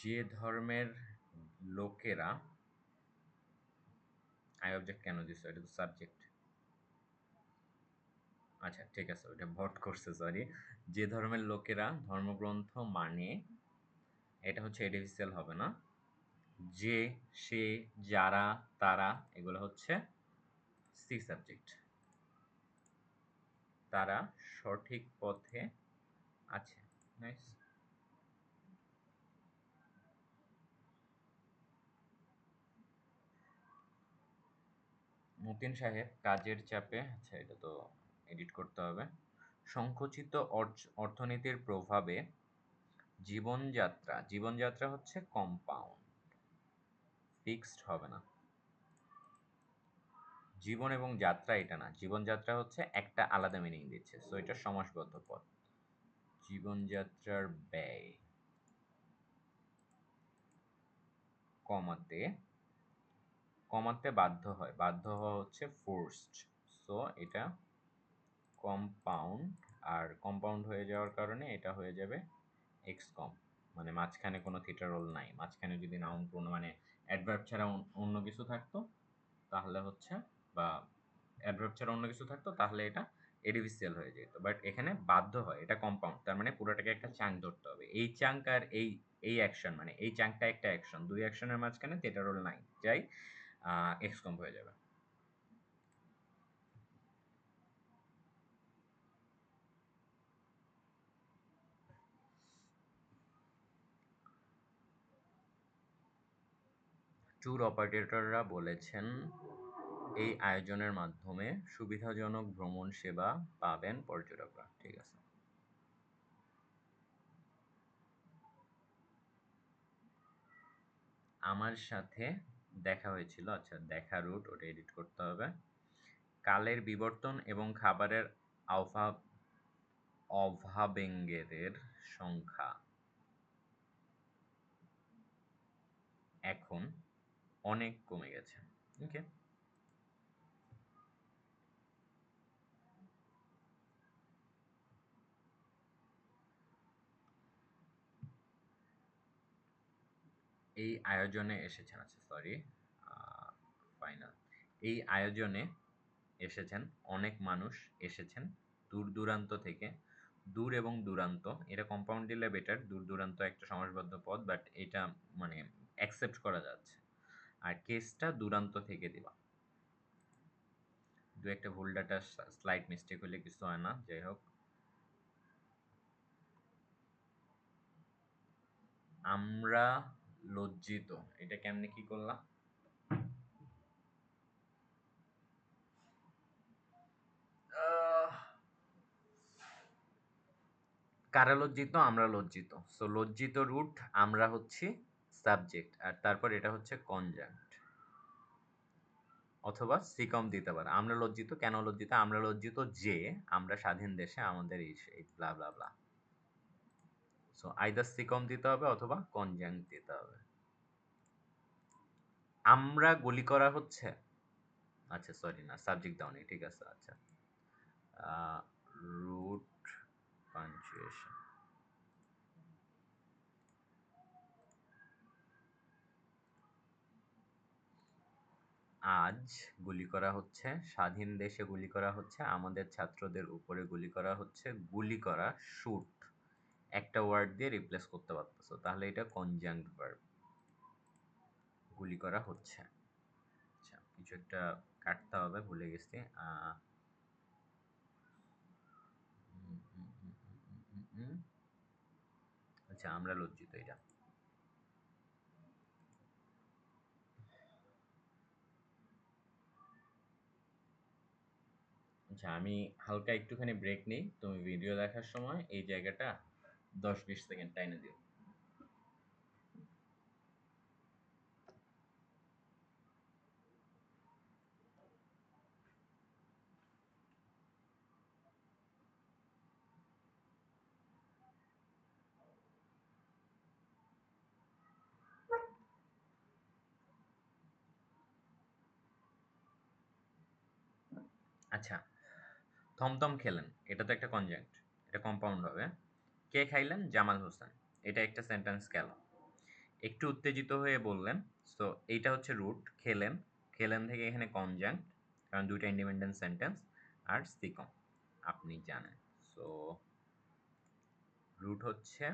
যে ধর্মের লোকেরা, আই অবজেক্ট কেন দিছো? এটা তো সাবজেক্ট। আচ্ছা ঠিক আছে, ওটা ভট করছে, সরি। যে ধর্মের লোকেরা ধর্মগ্রন্থ মানে, এটা হচ্ছে এডিভিসিয়াল হবে না। যে, সে, যারা, তারা, এগুলো হচ্ছে সি সাবজেক্ট। তারা সঠিক পথে আছে। নাইস। মতিন সাহেব কাজের চাপে, আচ্ছা এটা তো এডিট করতে হবে। সংকুচিত অর্থনীতির প্রভাবে জীবনযাত্রা, জীবনযাত্রা হচ্ছে কম্পাউন্ড, ফিক্সড হবে না। জীবন এবং যাত্রা এটা না, জীবনযাত্রা হচ্ছে একটা আলাদা মিনিং দিচ্ছে, সো এটা সমাসবদ্ধ পদ। জীবনযাত্রার ব্যয়, কমাতে, কমাতে বাধ্য হয়, বাধ্য হওয়া হচ্ছে ফোর্সড, সো এটা কম্পাউন্ড। আর কম্পাউন্ড হয়ে যাওয়ার কারণে এটা হয়ে যাবে এক্স কম, মানে মাঝখানে কোনো থিটা রোল নাই। মাঝখানে যদি নাউন পূর্ণ মানে অ্যাডভার্ব ছাড়া অন্য কিছু থাকতো তাহলে হচ্ছে, বা অ্যাডভার্ব ছাড়া অন্য কিছু থাকতো তাহলে এটা এডিভিসিয়াল হয়ে যেত। বাট এখানে বাধ্য হয়, এটা কম্পাউন্ড, তার মানে পুরোটাকে একটা চাঙ্ক ধরতে হবে। এই চাঙ্ক আর এই অ্যাকশন, মানে এই চাঙ্কটা একটা অ্যাকশন, দুই অ্যাকশনের মাঝখানে থিটা রোল নাই, যাই এক্স কম হয়ে যাবে। ট্যুর অপারেটররা বলেছেন এই আয়োজনের মাধ্যমে সুবিধাজনক ভ্রমণ সেবা পাবেন পর্যটকরা। ঠিক আছে। আমার সাথে দেখা হয়েছিল, আচ্ছা দেখা রুট, ওটা এডিট করতে হবে। কালের বিবর্তন এবং খাবারের অভাব, অভাবেঙ্গেরের সংখ্যা এখন অনেক কমে গেছে। ওকে। এই আয়োজনে এসেছেন, আচ্ছা সরি, ফাইনাল। এই আয়োজনে এসেছেন অনেক মানুষ, এসেছেন দূর দূরান্ত থেকে। দূর এবং দূরান্ত এটা কম্পাউন্ড দিলে বেটার, দূর দূরান্ত একটা সমাসবদ্ধ পদ, বাট এটা মানে অ্যাকসেপ্ট করা যাচ্ছে। আর কেসটা দূরান্ত থেকে দিবা। দু একটা ভুল ডাটা, স্লাইড মিস্টেক হলে কিছু হয় না, যাই হোক। আমরা লজ্জিত, এটা কেমনে কি করলাম? আহ, কারা লজ্জিত? আমরা লজ্জিত। সো লজ্জিত রুট, আমরা হচ্ছি সাবজেক্ট, আর তারপর এটা হচ্ছে কনজাংক্ট। অথবা সিকম দিতে পারে। আমরা লজ্জিত, কেন লজ্জিত? আমরা লজ্জিত যে আমরা স্বাধীন দেশে আমাদের এই ব্লা ব্লা ব্লা। সো আইদার সিকম দিতে হবে অথবা কনজাংক্ট দিতে হবে। আমরা গুলি করা হচ্ছে, আচ্ছা সরি না, সাবজেক্ট দাওনি, ঠিক আছে। আচ্ছা, রুট পাঞ্চুয়েশন। আজ গুলি করা হচ্ছে, স্বাধীন দেশে গুলি করা হচ্ছে, আমাদের ছাত্রদের উপরে গুলি করা হচ্ছে। গুলি করা, শুট, একটা ওয়ার্ড দিয়ে রিপ্লেস করতে পারতেছো, তাহলে এটা কনজাংক্ট ভার্ব। গুলি করা হচ্ছে। আচ্ছা, কিছু একটা কাটতে হবে, ভুলে গেছি। আচ্ছা, আমরা লজ্জিত এটা। আচ্ছা, আমি হালকা একটুখানি ব্রেক নেই, তুমি ভিডিও দেখার সময় এই জায়গাটা 10-20 সেকেন্ড টাইমে দিও। আচ্ছা, থমথম খেলেন, এটা তো একটা কনজাংক্ট, এটা কম্পাউন্ড হবে। কে খাইলেন? জামাল হোসেন। এটা একটা সেন্টেন্স গেল। একটু উত্তেজিত হয়ে বললেন, সো এইটা হচ্ছে রুট। খেলেন, খেলেন থেকে এখানে কনজাংক্ট, কারণ দুইটা ইন্ডিপেন্ডেন্ট সেন্টেন্স। আর সিকম আপনি জানেন। সো রুট হচ্ছে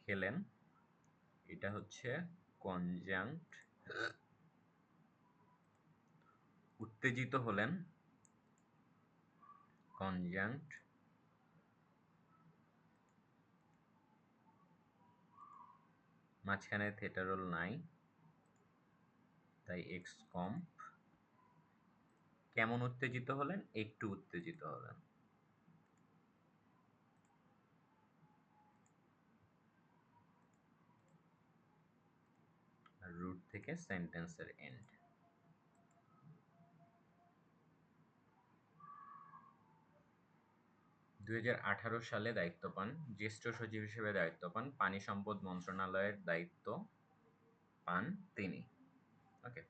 খেলেন, এটা হচ্ছে কনজাংক্ট। উত্তেজিত হলেন, কনজাংক্ট। মাঝখানে থেটারোল নাই, তাই এক্স কম্প। কেমন উত্তেজিত হলেন? একটু উত্তেজিত হলেন। আর রুট থেকে সেন্টেন্সের এন্ড। 2018 সালে দায়িত্ব পান, জ্যেষ্ঠ সচিব হিসেবে দায়িত্ব পান, পানি সম্পদ মন্ত্রণালয়ের দায়িত্ব পান তিনি। ওকে,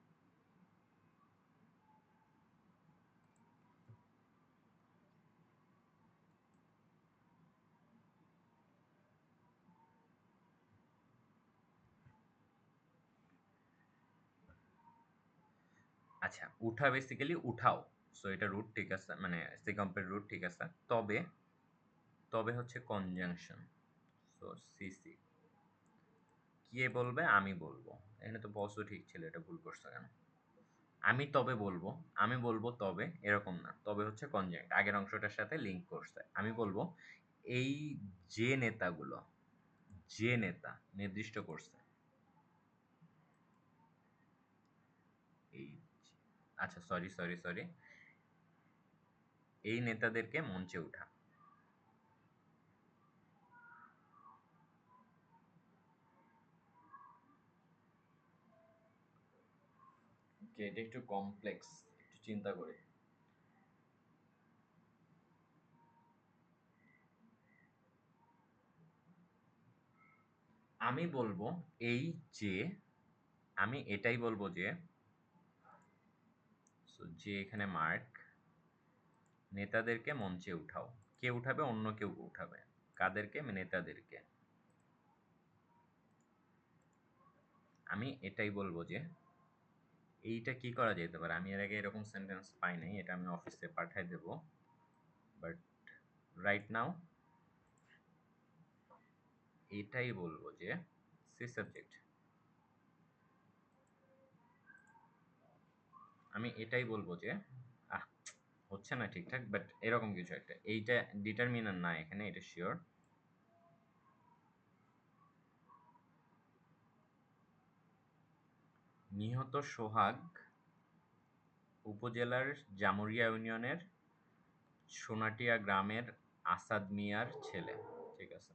আচ্ছা, উঠা বেসিক্যালি উঠাও। সো এটা রুট, ঠিক আছে, মানে সিকম্পের রুট, ঠিক আছে। তবে, তবে হচ্ছে কনজাংশন। So CC. কে বলবে? আমি বলবো। এখানে তো বসও ঠিক ছিল, এটা ভুল করছে কেন? আমি তবে বলবো, আমি বলবো তবে, এরকম না। তবে হচ্ছে কনজাংক্ট, আগের অংশটার সাথে লিঙ্ক করছে। আমি বলবো এই যে নেতাগুলো, যে নেতা নির্দিষ্ট করছে এই, আচ্ছা সরি সরি সরি, এই নেতাদেরকে মঞ্চে উঠা। এটা একটু কমপ্লেক্স, একটু চিন্তা করে। আমি বলবো এই যে, আমি এটাই বলবো যে, যে এখানে মার্ক, নেতাদেরকে মঞ্চে উঠাও। কে উঠাবে? অন্য কেউ উঠাবে। কাদেরকে? নেতাদেরকে। আমি এটাই বলবো যে, এইটা কি করা যেতে পারে? আমি এর আগে এরকম সেন্টেন্স পাই নাই, এটা আমি অফিসে পাঠাই দেব। বাট রাইট নাও এটাই বলবো যে, সি সাবজেক্ট। আমি এটাই বলবো যে, আহ হচ্ছে না ঠিকঠাক, বাট এরকম কিছু একটা। এইটা ডিটারমিনার না এখানে, এটা শিওর। নিহত সোহাগ উপজেলার জামুরিয়া ইউনিয়নের সোনাটিয়া গ্রামের আসাদ মিয়ার ছেলে। ঠিক আছে।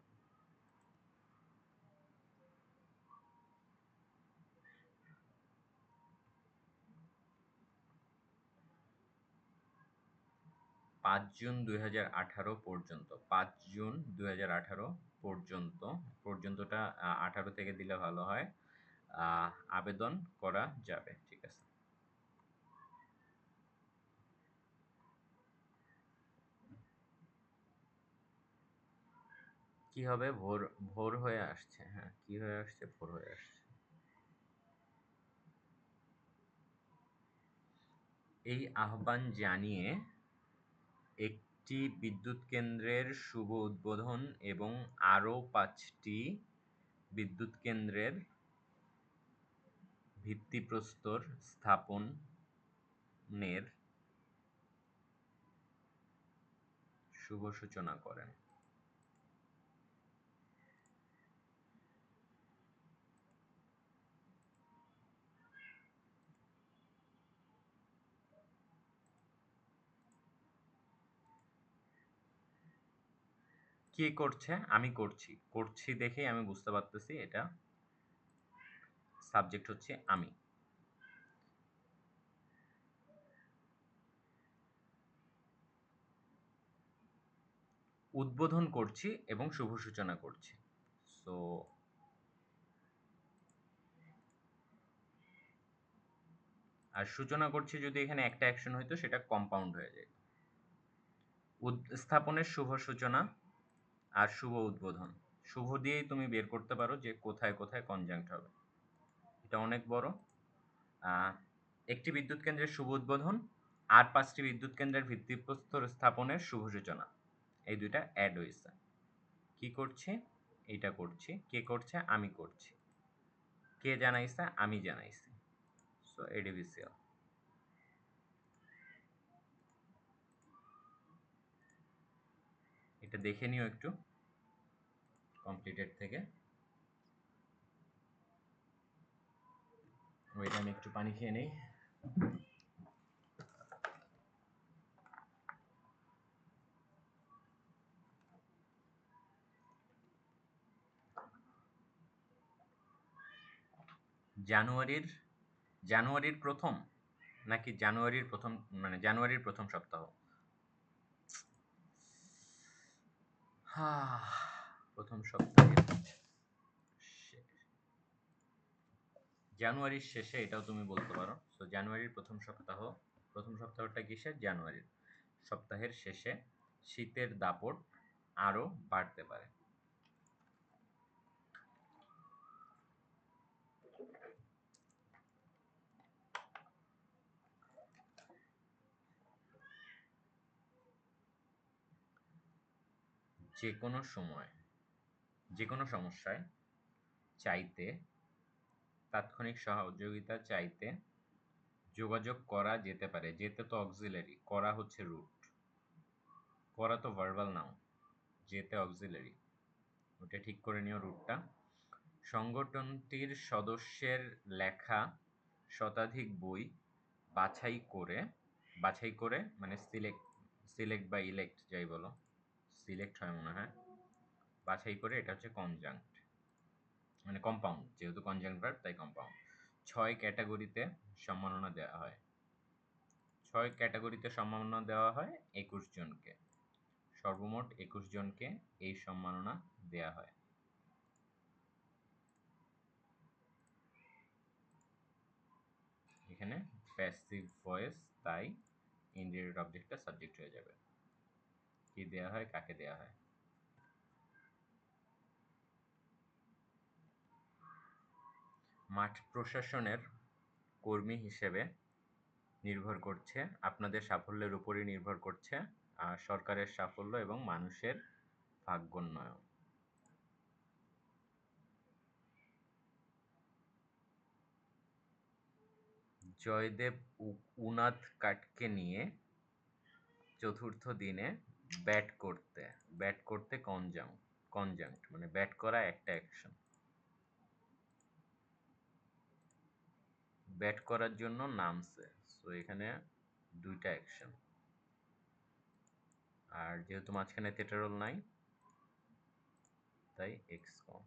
5 জুন 2018 পর্যন্ত, 5 জুন 2018 পর্যন্ত, পর্যন্তটা 18 থেকে দিলে ভালো হয়, আবেদন করা যাবে। ঠিক আছে। কি হবে? ভোর ভোর হয়ে আসছে। হ্যাঁ, কি হয়ে আসছে? ভোর হয়ে আসছে। এই আহ্বান জানিয়ে একটি বিদ্যুৎ কেন্দ্রের শুভ উদ্বোধন এবং আরও 5টি বিদ্যুৎ কেন্দ্রের ভিত্তিপ্রস্তর স্থাপনের শুভ সূচনা করেন। কে করছে? আমি করছি। করছি দেখেই আমি বুঝতে পারতেছি এটা সাবজেক্ট হচ্ছে আমি। উদ্বোধন করছি এবং শুভ সূচনা করছি। সো আর সূচনা করছি যদি এখানে একটা অ্যাকশন হইতো সেটা কম্পাউন্ড হয়ে যায়। স্থাপনের শুভ সূচনা আর শুভ উদ্বোধন। শুভ দিয়েই তুমি বের করতে পারো যে কোথায় কোথায় কনজাংক্ট হবে। এটা অনেক বড়। একটি বিদ্যুৎ কেন্দ্রের শুভ উদ্বোধন আর 5টি বিদ্যুৎ কেন্দ্রের ভিত্তিপ্রস্তর স্থাপনের শুভ সূচনা, এই দুইটা অ্যাড হয়েছে। কি করছি? এইটা করছি। কে করছে? আমি করছি। কে জানাইছে? আমি জানাইছি। সো এডিভিসিএল। এটা দেখে নিও একটু কমপ্লিটেড থেকে। ওইটা আমি একটু পানি খেয়ে নেই। জানুয়ারির প্রথম নাকি জানুয়ারির প্রথম, মানে জানুয়ারির প্রথম সপ্তাহ? প্রথম সপ্তাহে জানুয়ারির শেষে, এটাও তুমি বলতে পারো। সো জানুয়ারির প্রথম সপ্তাহ, প্রথম সপ্তাহটা কিসের? জানুয়ারির। সপ্তাহের শেষে শীতের দাপট আরও বাড়তে পারে। যে কোনো সময়, যে কোনো সমস্যায় চাইতে, তাৎক্ষণিক সহযোগিতা চাইতে যোগাযোগ করা যেতে পারে। যেতে তো অক্সিলারি, করা হচ্ছে রুট। করা তো ভার্বাল নাও, যেতে অক্সিলারি। ওটা ঠিক করে নিও রুটটা। সংগঠনটির সদস্যের লেখা শতাধিক বই বাছাই করে মানে সিলেক্ট বা ইলেক্ট যাই বলো, সিলেক্ট হয় মনে হয়, বাছাই করে, এটা হচ্ছে কনজাংক্ট মানে কম্পাউন্ড, যেহেতু কনজাংক্ট ভার্ব তাই কম্পাউন্ড। 6 ক্যাটাগরিতে সম্মাননা দেওয়া হয়। 6 ক্যাটাগরিতে সম্মাননা দেওয়া হয় 21 জনকে। সর্বমোট 21 জনকে এই সম্মাননা দেয়া হয়। এখানে প্যাসিভ ভয়েস, তাই ইনডিরেক্ট অবজেক্টটা সাবজেক্ট হয়ে যাবে। কি দেয়া হয়? কাকে দেয়া হয়? মাঠ প্রশাসনের কর্মী হিসেবে নির্ভর করছে, আপনাদের সাফল্যের উপরই নির্ভর করছে সরকারের সাফল্য এবং মানুষের ভাগ্যোন্নয়ন। জয়দেব উনাদ কাটকে নিয়ে চতুর্থ দিনে ব্যাট করতে কনজাংক্ট মানে ব্যাট করা একটা অ্যাকশন। ব্যাট করার জন্য নামছে, সো এখানে দুইটা অ্যাকশন। আর যেহেতু মাঝখানে থেটারোল নাই তাই এক্স কম।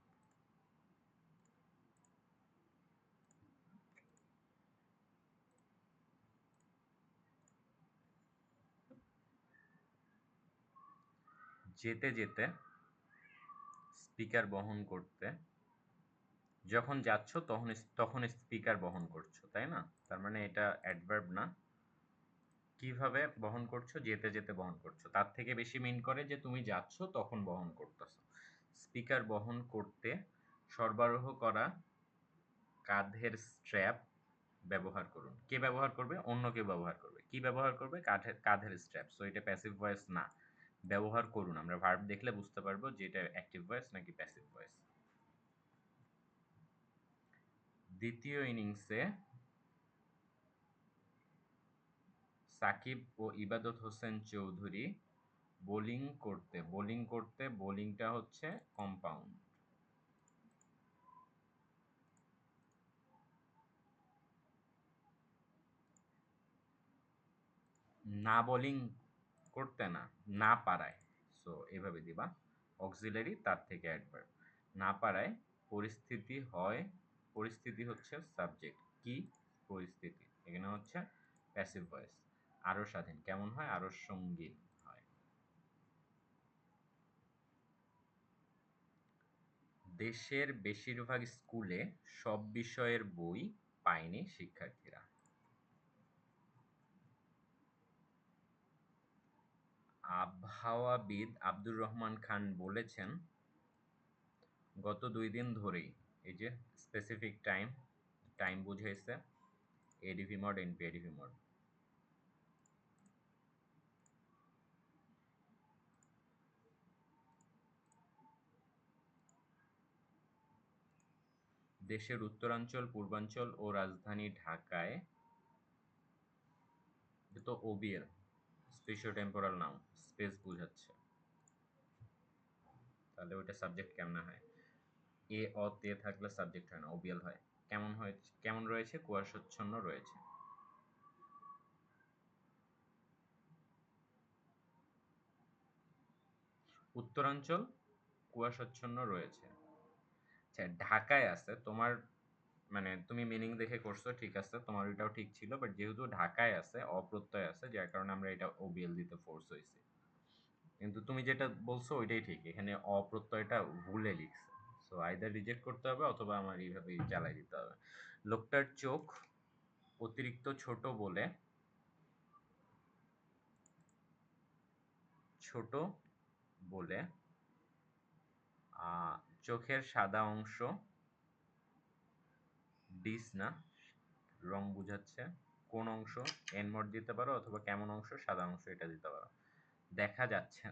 যেতে যেতে স্পিকার বহন করতে, যখন যাচ্ছ তখন তখন স্পিকার বহন করছো, তাই না? তার মানে এটা অ্যাডভার্ব না। কিভাবে বহন করছো? যেতে যেতে বহন করছো। তার থেকে বেশি মিন করে যে তুমি যাচ্ছ তখন বহন করতেছো। স্পিকার বহন করতে সরবরাহ করা কাঁধের স্ট্র্যাপ ব্যবহার করুন। কে ব্যবহার করবে? অন্য কেউ ব্যবহার করবে। কি ব্যবহার করবে? কাঁধের স্ট্র্যাপ। সো এটা প্যাসিভ ভয়েস না। ব্যবহার করুন। আমরা ভার্ব দেখলে বুঝতে পারবো যে এটা অ্যাক্টিভ ভয়েস নাকি প্যাসিভ ভয়েস। দ্বিতীয় ইনিংসে সাকিব ও ইবাদত হোসেন চৌধুরী বোলিংটা হচ্ছে কম্পাউন্ড। না বোলিং করতে না, না পারায়। সো এভাবে দিবা। অক্সিলারি তার থেকে অ্যাডভার্ব। না পারায় পরিস্থিতি হচ্ছে সাবজেক্ট। কি পরিস্থিতি? এখানে হচ্ছে প্যাসিভ ভয়েস। আরো স্বাধীন কেমন হয়? আরো সঙ্গীন হয়। দেশের বেশিরভাগ স্কুলে সব বিষয়ের বই পায়নি শিক্ষার্থীরা। আবহাওয়াবিদ আব্দুর রহমান খান বলেছেন, গত ২ দিন ধরেই, এই যে স্পেসিফিক টাইম বুঝাইছে এডিভি মড, এনপিএডিভি মড। দেশের উত্তরাঞ্চল, পূর্বাঞ্চল ও রাজধানী ঢাকায়, এটা তো ওবিএল, স্পেশিও টেম্পোরাল নাউন, স্পেস বুঝাচ্ছে। তাহলে ওইটা সাবজেক্ট কেমনে হয়? এ অতে থাকলে সাবজেক্ট হয় না, ওবিএল হয়। কেমন রয়েছে? কুয়াশাচ্ছন্ন রয়েছে। উত্তরাঞ্চল কুয়াশাচ্ছন্ন রয়েছে। আচ্ছা, ঢাকায় আছে তোমার, মানে তুমি মিনিং দেখে করছো, ঠিক আছে, তোমার এটাও ঠিক ছিল, বাট যেহেতু ঢাকায় আছে, অপ্রত্যয় আছে, যার কারণে আমরা এটা ওবিএল দিতে ফোর্স হয়েছি। কিন্তু তুমি যেটা বলছো ওইটাই ঠিক, এখানে অপ্রত্যয়টা ভুলে লিখছে। সো আইদার রিজেক্ট করতে হবে অথবা আমার এইভাবেই চালাই দিতে হবে। লোকটার চোখ অতিরিক্ত ছোট বলে চোখের সাদা অংশ ডিস না, রং বুঝাচ্ছে। কোন অংশ? এন মড দিতে পারো অথবা কেমন অংশ, সাদা অংশ, এটা দিতে পারো। দেখা যাচ্ছে,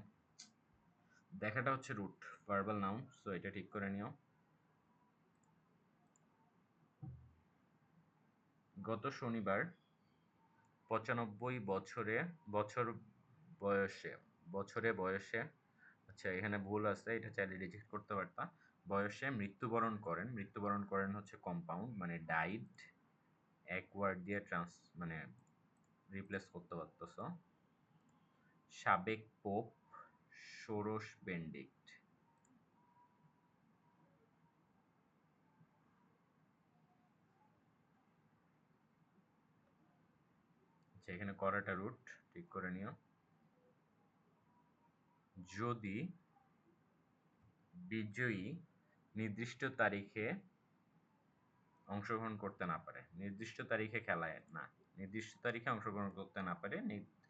দেখাটা হচ্ছে রুট ভার্বাল নাউন, সো এটা ঠিক করে নিও। গত শনিবার 95 বয়সে বছরে, আচ্ছা এখানে ভুল আছে, এটা চাইলে রিজেক্ট করতে পারতা। বয়সে মৃত্যুবরণ করেন হচ্ছে কম্পাউন্ড, মানে ডাইড এক ওয়ার্ড দিয়ে মানে রিপ্লেস করতে পারতেছ। সাবেক পোপ ষোড়শ বেন্ডিক্ট। আচ্ছা, এখানে করাটা রুট, ঠিক করে নিও। যদি বিজয়ী নির্দিষ্ট তারিখে অংশগ্রহণ করতে না পারে, নির্দিষ্ট তারিখে খেলায় না, নির্দিষ্ট তারিখে অংশগ্রহণ করতে না পারে,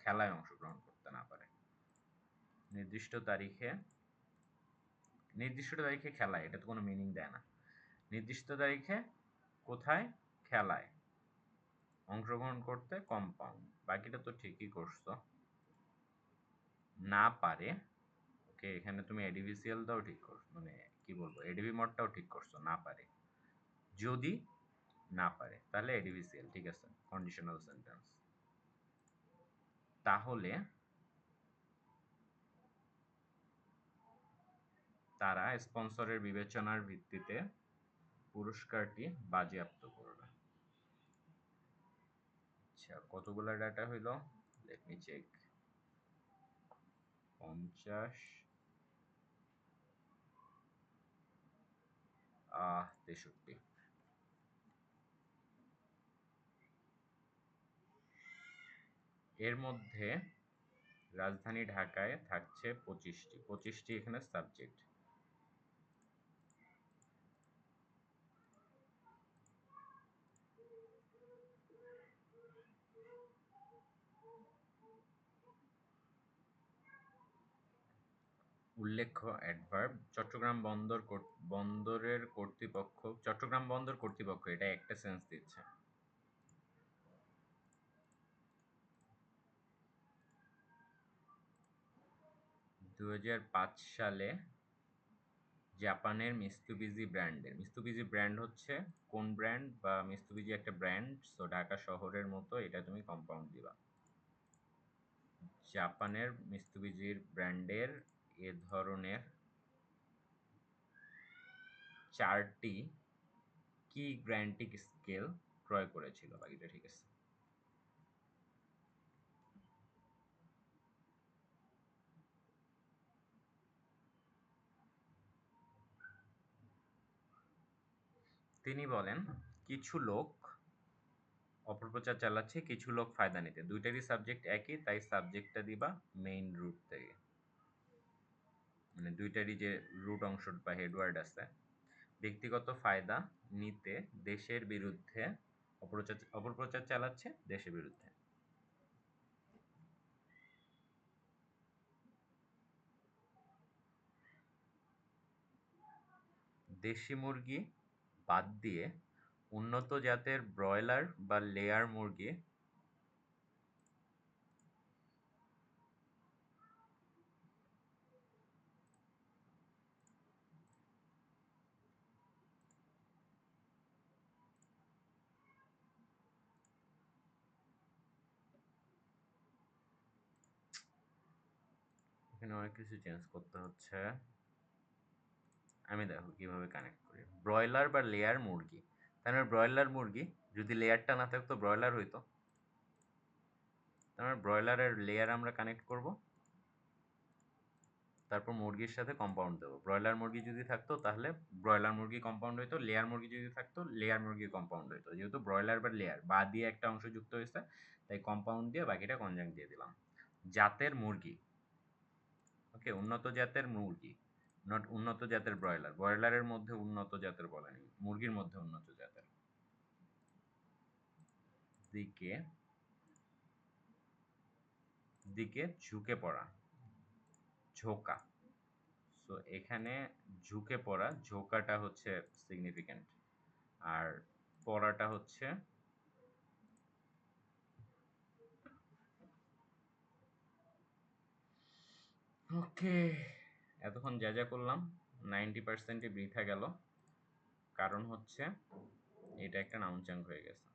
খেলায় অংশগ্রহণ করতে না পারে। নির্দিষ্ট তারিখে খেলায়, এটা তো কোনো মিনিং দেয় না। নির্দিষ্ট তারিখে কোথায়? খেলায় অংশগ্রহণ করতে কম্পাউন্ড। বাকিটা তো ঠিকই করছো। না পারে, ওকে, এখানে তুমি এডিভিসিএল দাও ঠিক করছো, মানে কি বলবো, এডিভি মডটাও ঠিক করছো, না পারে। যদি না পারে তাহলে এডিভিসিএল, ঠিক আছে, কন্ডিশনাল সেন্টেন্স। তাহলে তারা স্পন্সরের বিবেচনার ভিত্তিতে পুরস্কারটি বাজেয়াপ্ত করবে। আচ্ছা, কতগুলো ডাটা হইল? Let me check. 50, 63। এর মধ্যে রাজধানী ঢাকায় থাকছে 25টি। 25টি এখানে সাবজেক্ট। উল্লেখ্য অ্যাডভার্ব বন্দরের কর্তৃপক্ষ চট্টগ্রাম বন্দর কর্তৃপক্ষ এটা একটা সেন্স দিচ্ছে। 2005 সালে জাপানের মিস্তুবিজি ব্র্যান্ড হচ্ছে কোন ব্র্যান্ড বা মিস্তুবিজি একটা ব্র্যান্ড, সো ঢাকা শহরের মতো এটা তুমি কম্পাউন্ড দিবা। জাপানের মিস্তুবিজির ব্র্যান্ডের এ ধরনের 4টি কি গ্রান্টিক স্কেল ক্রয় করেছিল, বাকিটা ঠিক আছে। তিনি বলেন কিছু লোক অপপ্রচার চালাচ্ছে, কিছু লোক ফায়দা নিতে। দুইটারই সাবজেক্ট একই, তাই সাবজেক্টটা দিবা মেইন রুট থেকে, মানে দুইটারই যে রুট অংশ বা হেডওয়ার্ড আছে। ব্যক্তিগত ফায়দা নিতে দেশের বিরুদ্ধে অপপ্রচার চালাচ্ছে, দেশের বিরুদ্ধে। দেশি মুরগি বাদ দিয়ে উন্নত জাতের ব্রয়লার বা লেয়ার মুরগি এখানে অনেক কিছু চেঞ্জ করতে হচ্ছে। আমি দেখো কিভাবে কানেক্ট করি। ব্রয়লার বা লেয়ার মুরগি, তার ব্রয়লার মুরগি যদি লেয়ারটা না থাকতো ব্রয়লার হইতো। তার ব্রয়লারের লেয়ার আমরা কানেক্ট করব, তারপর মুরগির সাথে কম্পাউন্ড দেবো। ব্রয়লার মুরগি যদি থাকতো তাহলে ব্রয়লার মুরগি কম্পাউন্ড হইতো, লেয়ার মুরগি যদি থাকতো লেয়ার মুরগি কম্পাউন্ড হইতো। যেহেতু ব্রয়লার বা লেয়ার বা দিয়ে একটা অংশ যুক্ত হয়েছে, তাই কম্পাউন্ড দিয়ে বাকিটা কনজাংক্ট দিয়ে দিলাম। জাতের মুরগি, ওকে, উন্নত জাতের মুরগি, নট উন্নত জাতের ব্রয়লার। ব্রয়লারের মধ্যে উন্নত জাতের বলেনি, মুরগির মধ্যে উন্নত জাতের। দিকে দিকে ঝুঁকে পড়া, ঝোঁকা। সো এখানে ঝুঁকে পড়া, ঝোঁকাটা হচ্ছে সিগনিফিক্যান্ট, আর পড়াটা হচ্ছে ওকে। এতক্ষণ যা যা করলাম 90%ই বৃথা গেল, কারণ হচ্ছে এটা একটা নাউন চাঙ্ক হয়ে গেছে।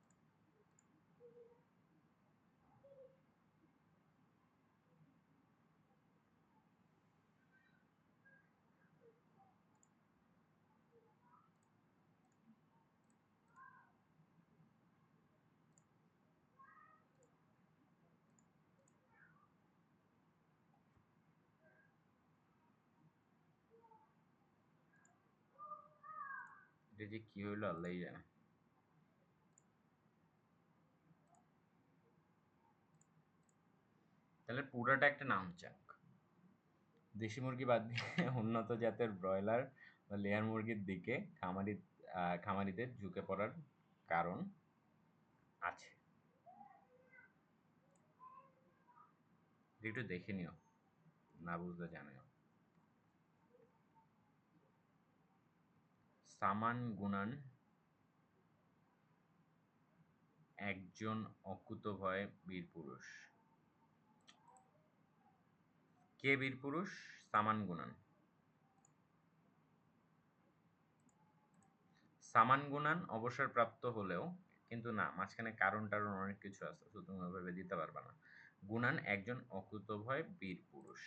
এটা যে কি হইলো আল্লাহই জানে। তাহলে পুরাটা একটা নাউন চাঙ্ক। দেশি মুরগি বাদ দিয়ে উন্নত জাতের ব্রয়লার বা লেয়ার মুরগির দিকে খামারিদের ঝুঁকে পড়ার কারণ আছে। একটু দেখে নিও, না বুঝলে জানিও। সামান গুনান একজন অকুতোভয় বীরপুরুষ। কে বীরপুরুষ? সামান গুনান। সামান গুনান অবসরপ্রাপ্ত হলেও, কিন্তু না, মাঝখানে কারণ টারণ অনেক কিছু আছে, তো তুমি ওইভাবে দিতে পারবা না। গুনান একজন অকুতোভয় বীরপুরুষ।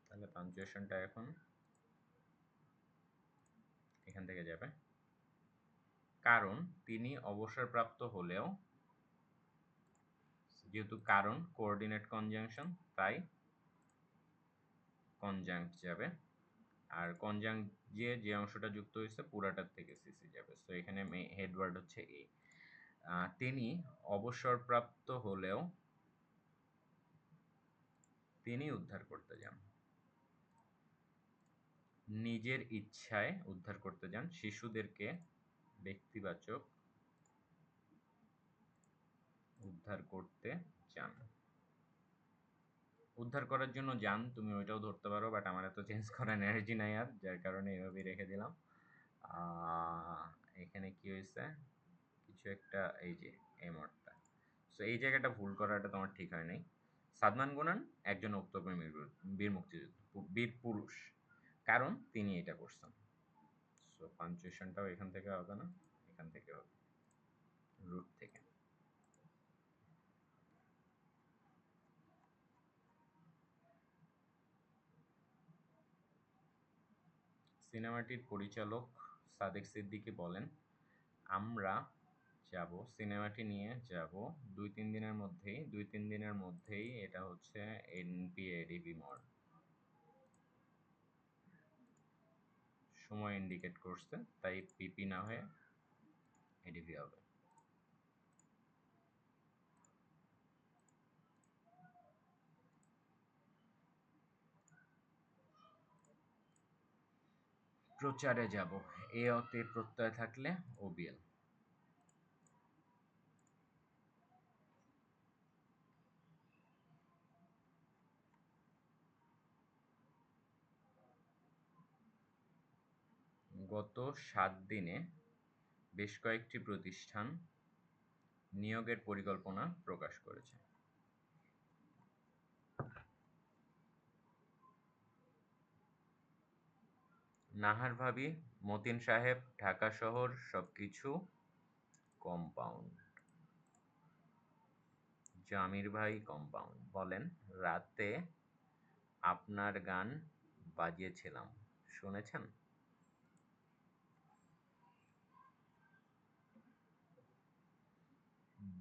তাহলে পাঞ্চুয়েশনটা এখন এখান থেকে যাবে। কারণ তিনি অবসরপ্রাপ্ত হলেও, যেহেতু কারণ কোঅর্ডিনেট কনজাংশন, তাই কনজাংক্ট যাবে। আর কনজাংক্ট যে অংশটা যুক্ত হয়েছে পুরাটার থেকে সিসি যাবে। সো এখানে হেডওয়ার্ড হচ্ছে এ। তিনি অবসরপ্রাপ্ত হলেও তিনি উদ্ধার করতে যান। নিজের ইচ্ছায় উদ্ধার করতে যান শিশুদেরকে ব্যক্তিবাচক উদ্ধার করতে চান। উদ্ধার করার জন্য যান তুমি ওইটাও ধরতে পারো, বাট আমার এত চেঞ্জ করার এনার্জি নাই আর, যার কারণে এভাবেই রেখে দিলাম। এখানে কি হয়েছে কিছু একটা, এই যে এই মোড়টা, সো এই জায়গাটা ভুল করাটা তোমার ঠিক হয় নাই। সাদমান গুনান একজন উক্তপ্রেমী বীর মুক্তিযুদ্ধ বীর পুরুষ, কারণ তিনি এটা করছেন। সো পাঞ্চুয়েশনটাও এখান থেকে হবে না, এখান থেকে হবে, রুট থেকে। সিনেমাটির পরিচালক সাদেক সিদ্দিকী বলেন, আমরা যাব সিনেমাটি নিয়ে যাব 2-3 দিনের মধ্যেই এটা হচ্ছে এনপিএডিবি মোড়, সময় ইন্ডিকেট করছে, তাই পিপি না হয়ে এডিবি হবে। প্রচারে যাব, এ অতে প্রত্যয় থাকলে ওবিএল। গত 7 দিনে বেশ কয়েকটি প্রতিষ্ঠান নিয়োগের পরিকল্পনা প্রকাশ করেছে। নাহার ভাবি, মতিন সাহেব, ঢাকা শহর সবকিছু কম্পাউন্ড। জামির ভাই কম্পাউন্ড বলেন, রাতে আপনার গান বাজিয়েছিলাম, শুনেছেন?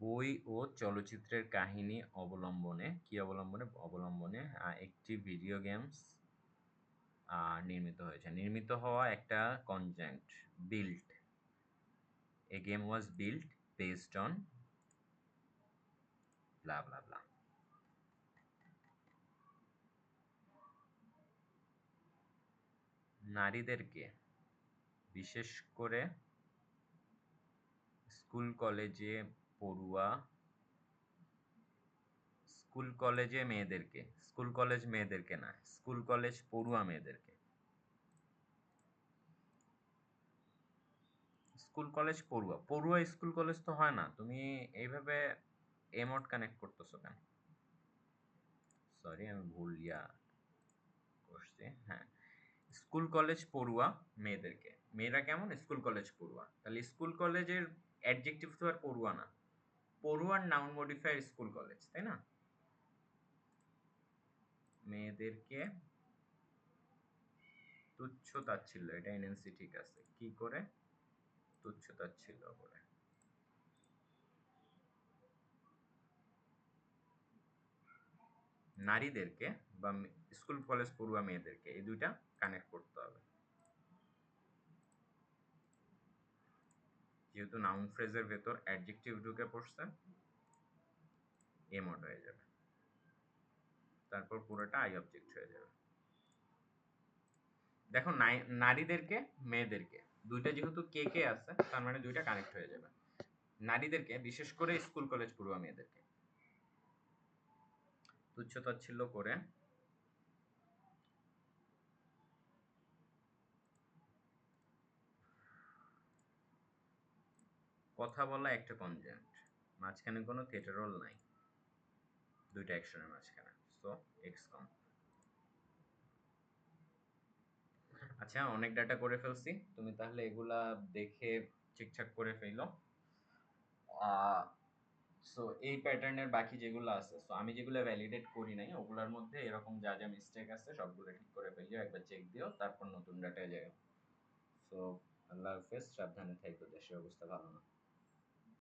বই ও চলচ্চিত্রের কাহিনী অবলম্বনে একটি ভিডিও গেমস নির্মিত হয়েছে। নির্মিত হওয়া একটা কনজেন্ট built, a game was built based on blah blah blah. নারীদেরকে, বিশেষ করে স্কুল কলেজে পড়ুয়া স্কুল কলেজ মেয়েদেরকে না, স্কুল কলেজ পড়ুয়া মেয়েদেরকে, স্কুল কলেজ পড়ুয়া পড়ুয়া স্কুল কলেজ তো হয় না, তুমি এইভাবে এমোট কানেক্ট করতেছো কেন? সরি আমি ভুল করছি। হ্যাঁ, স্কুল কলেজ পড়ুয়া মেয়েদেরকে, মেয়েরা কেমন স্কুল কলেজ পড়ুয়া, তাহলে স্কুল কলেজের অ্যাডজেক্টিভ তো আর পড়ুয়া না, পড়ুয়ার নাউন মডিফায়ার স্কুল কলেজ, তাই না? মেয়েদেরকে তুচ্ছ তাচ্ছিল্য, এটা এনএনসি ঠিক আছে, কি করে তুচ্ছ তাচ্ছিল্য করে? নারীদেরকে বা স্কুল কলেজ পড়ুয়া মেয়েদেরকে, এই দুইটা কানেক্ট করতে হবে, যেহেতু নাউন ফ্রেজের ভেতর অ্যাডজেক্টিভ ঢুকে পড়ছে, এমোড হয়ে যাবে, তারপর পুরোটা আই অবজেক্ট হয়ে যাবে। দেখো নারীদেরকে মেয়েদেরকে দুইটা যেহেতু কে কে আছে, তার মানে দুইটা কানেক্ট হয়ে যাবে। নারীদেরকে, বিশেষ করে স্কুল কলেজ পড়ুয়া মেয়েদেরকে তুচ্ছ তাচ্ছিল্য করে কথা বলা একটা কনজেন্ট, মাঝখানে কোনো থিয়েটার রোল নাই, দুইটা অ্যাকশনের মাঝখানে, সো এক্স কম। আচ্ছা, অনেক ডাটা করে ফেলছি, তুমি তাহলে এগুলা দেখে ঠিকঠাক করে ফেলো। সো এই প্যাটার্নের বাকি যেগুলো আছে, সো আমি যেগুলো ভ্যালিডেট করি নাই ওগুলোর মধ্যে এরকম যা যা মিস্টেক আছে সবগুলো ঠিক করে ফেলিও, একবার চেক দিও, তারপর নতুন ডাটায় যাও। সো আল্লাহ হাফেজ, সাবধানে থাকো, দেশের অবস্থা ভালো না।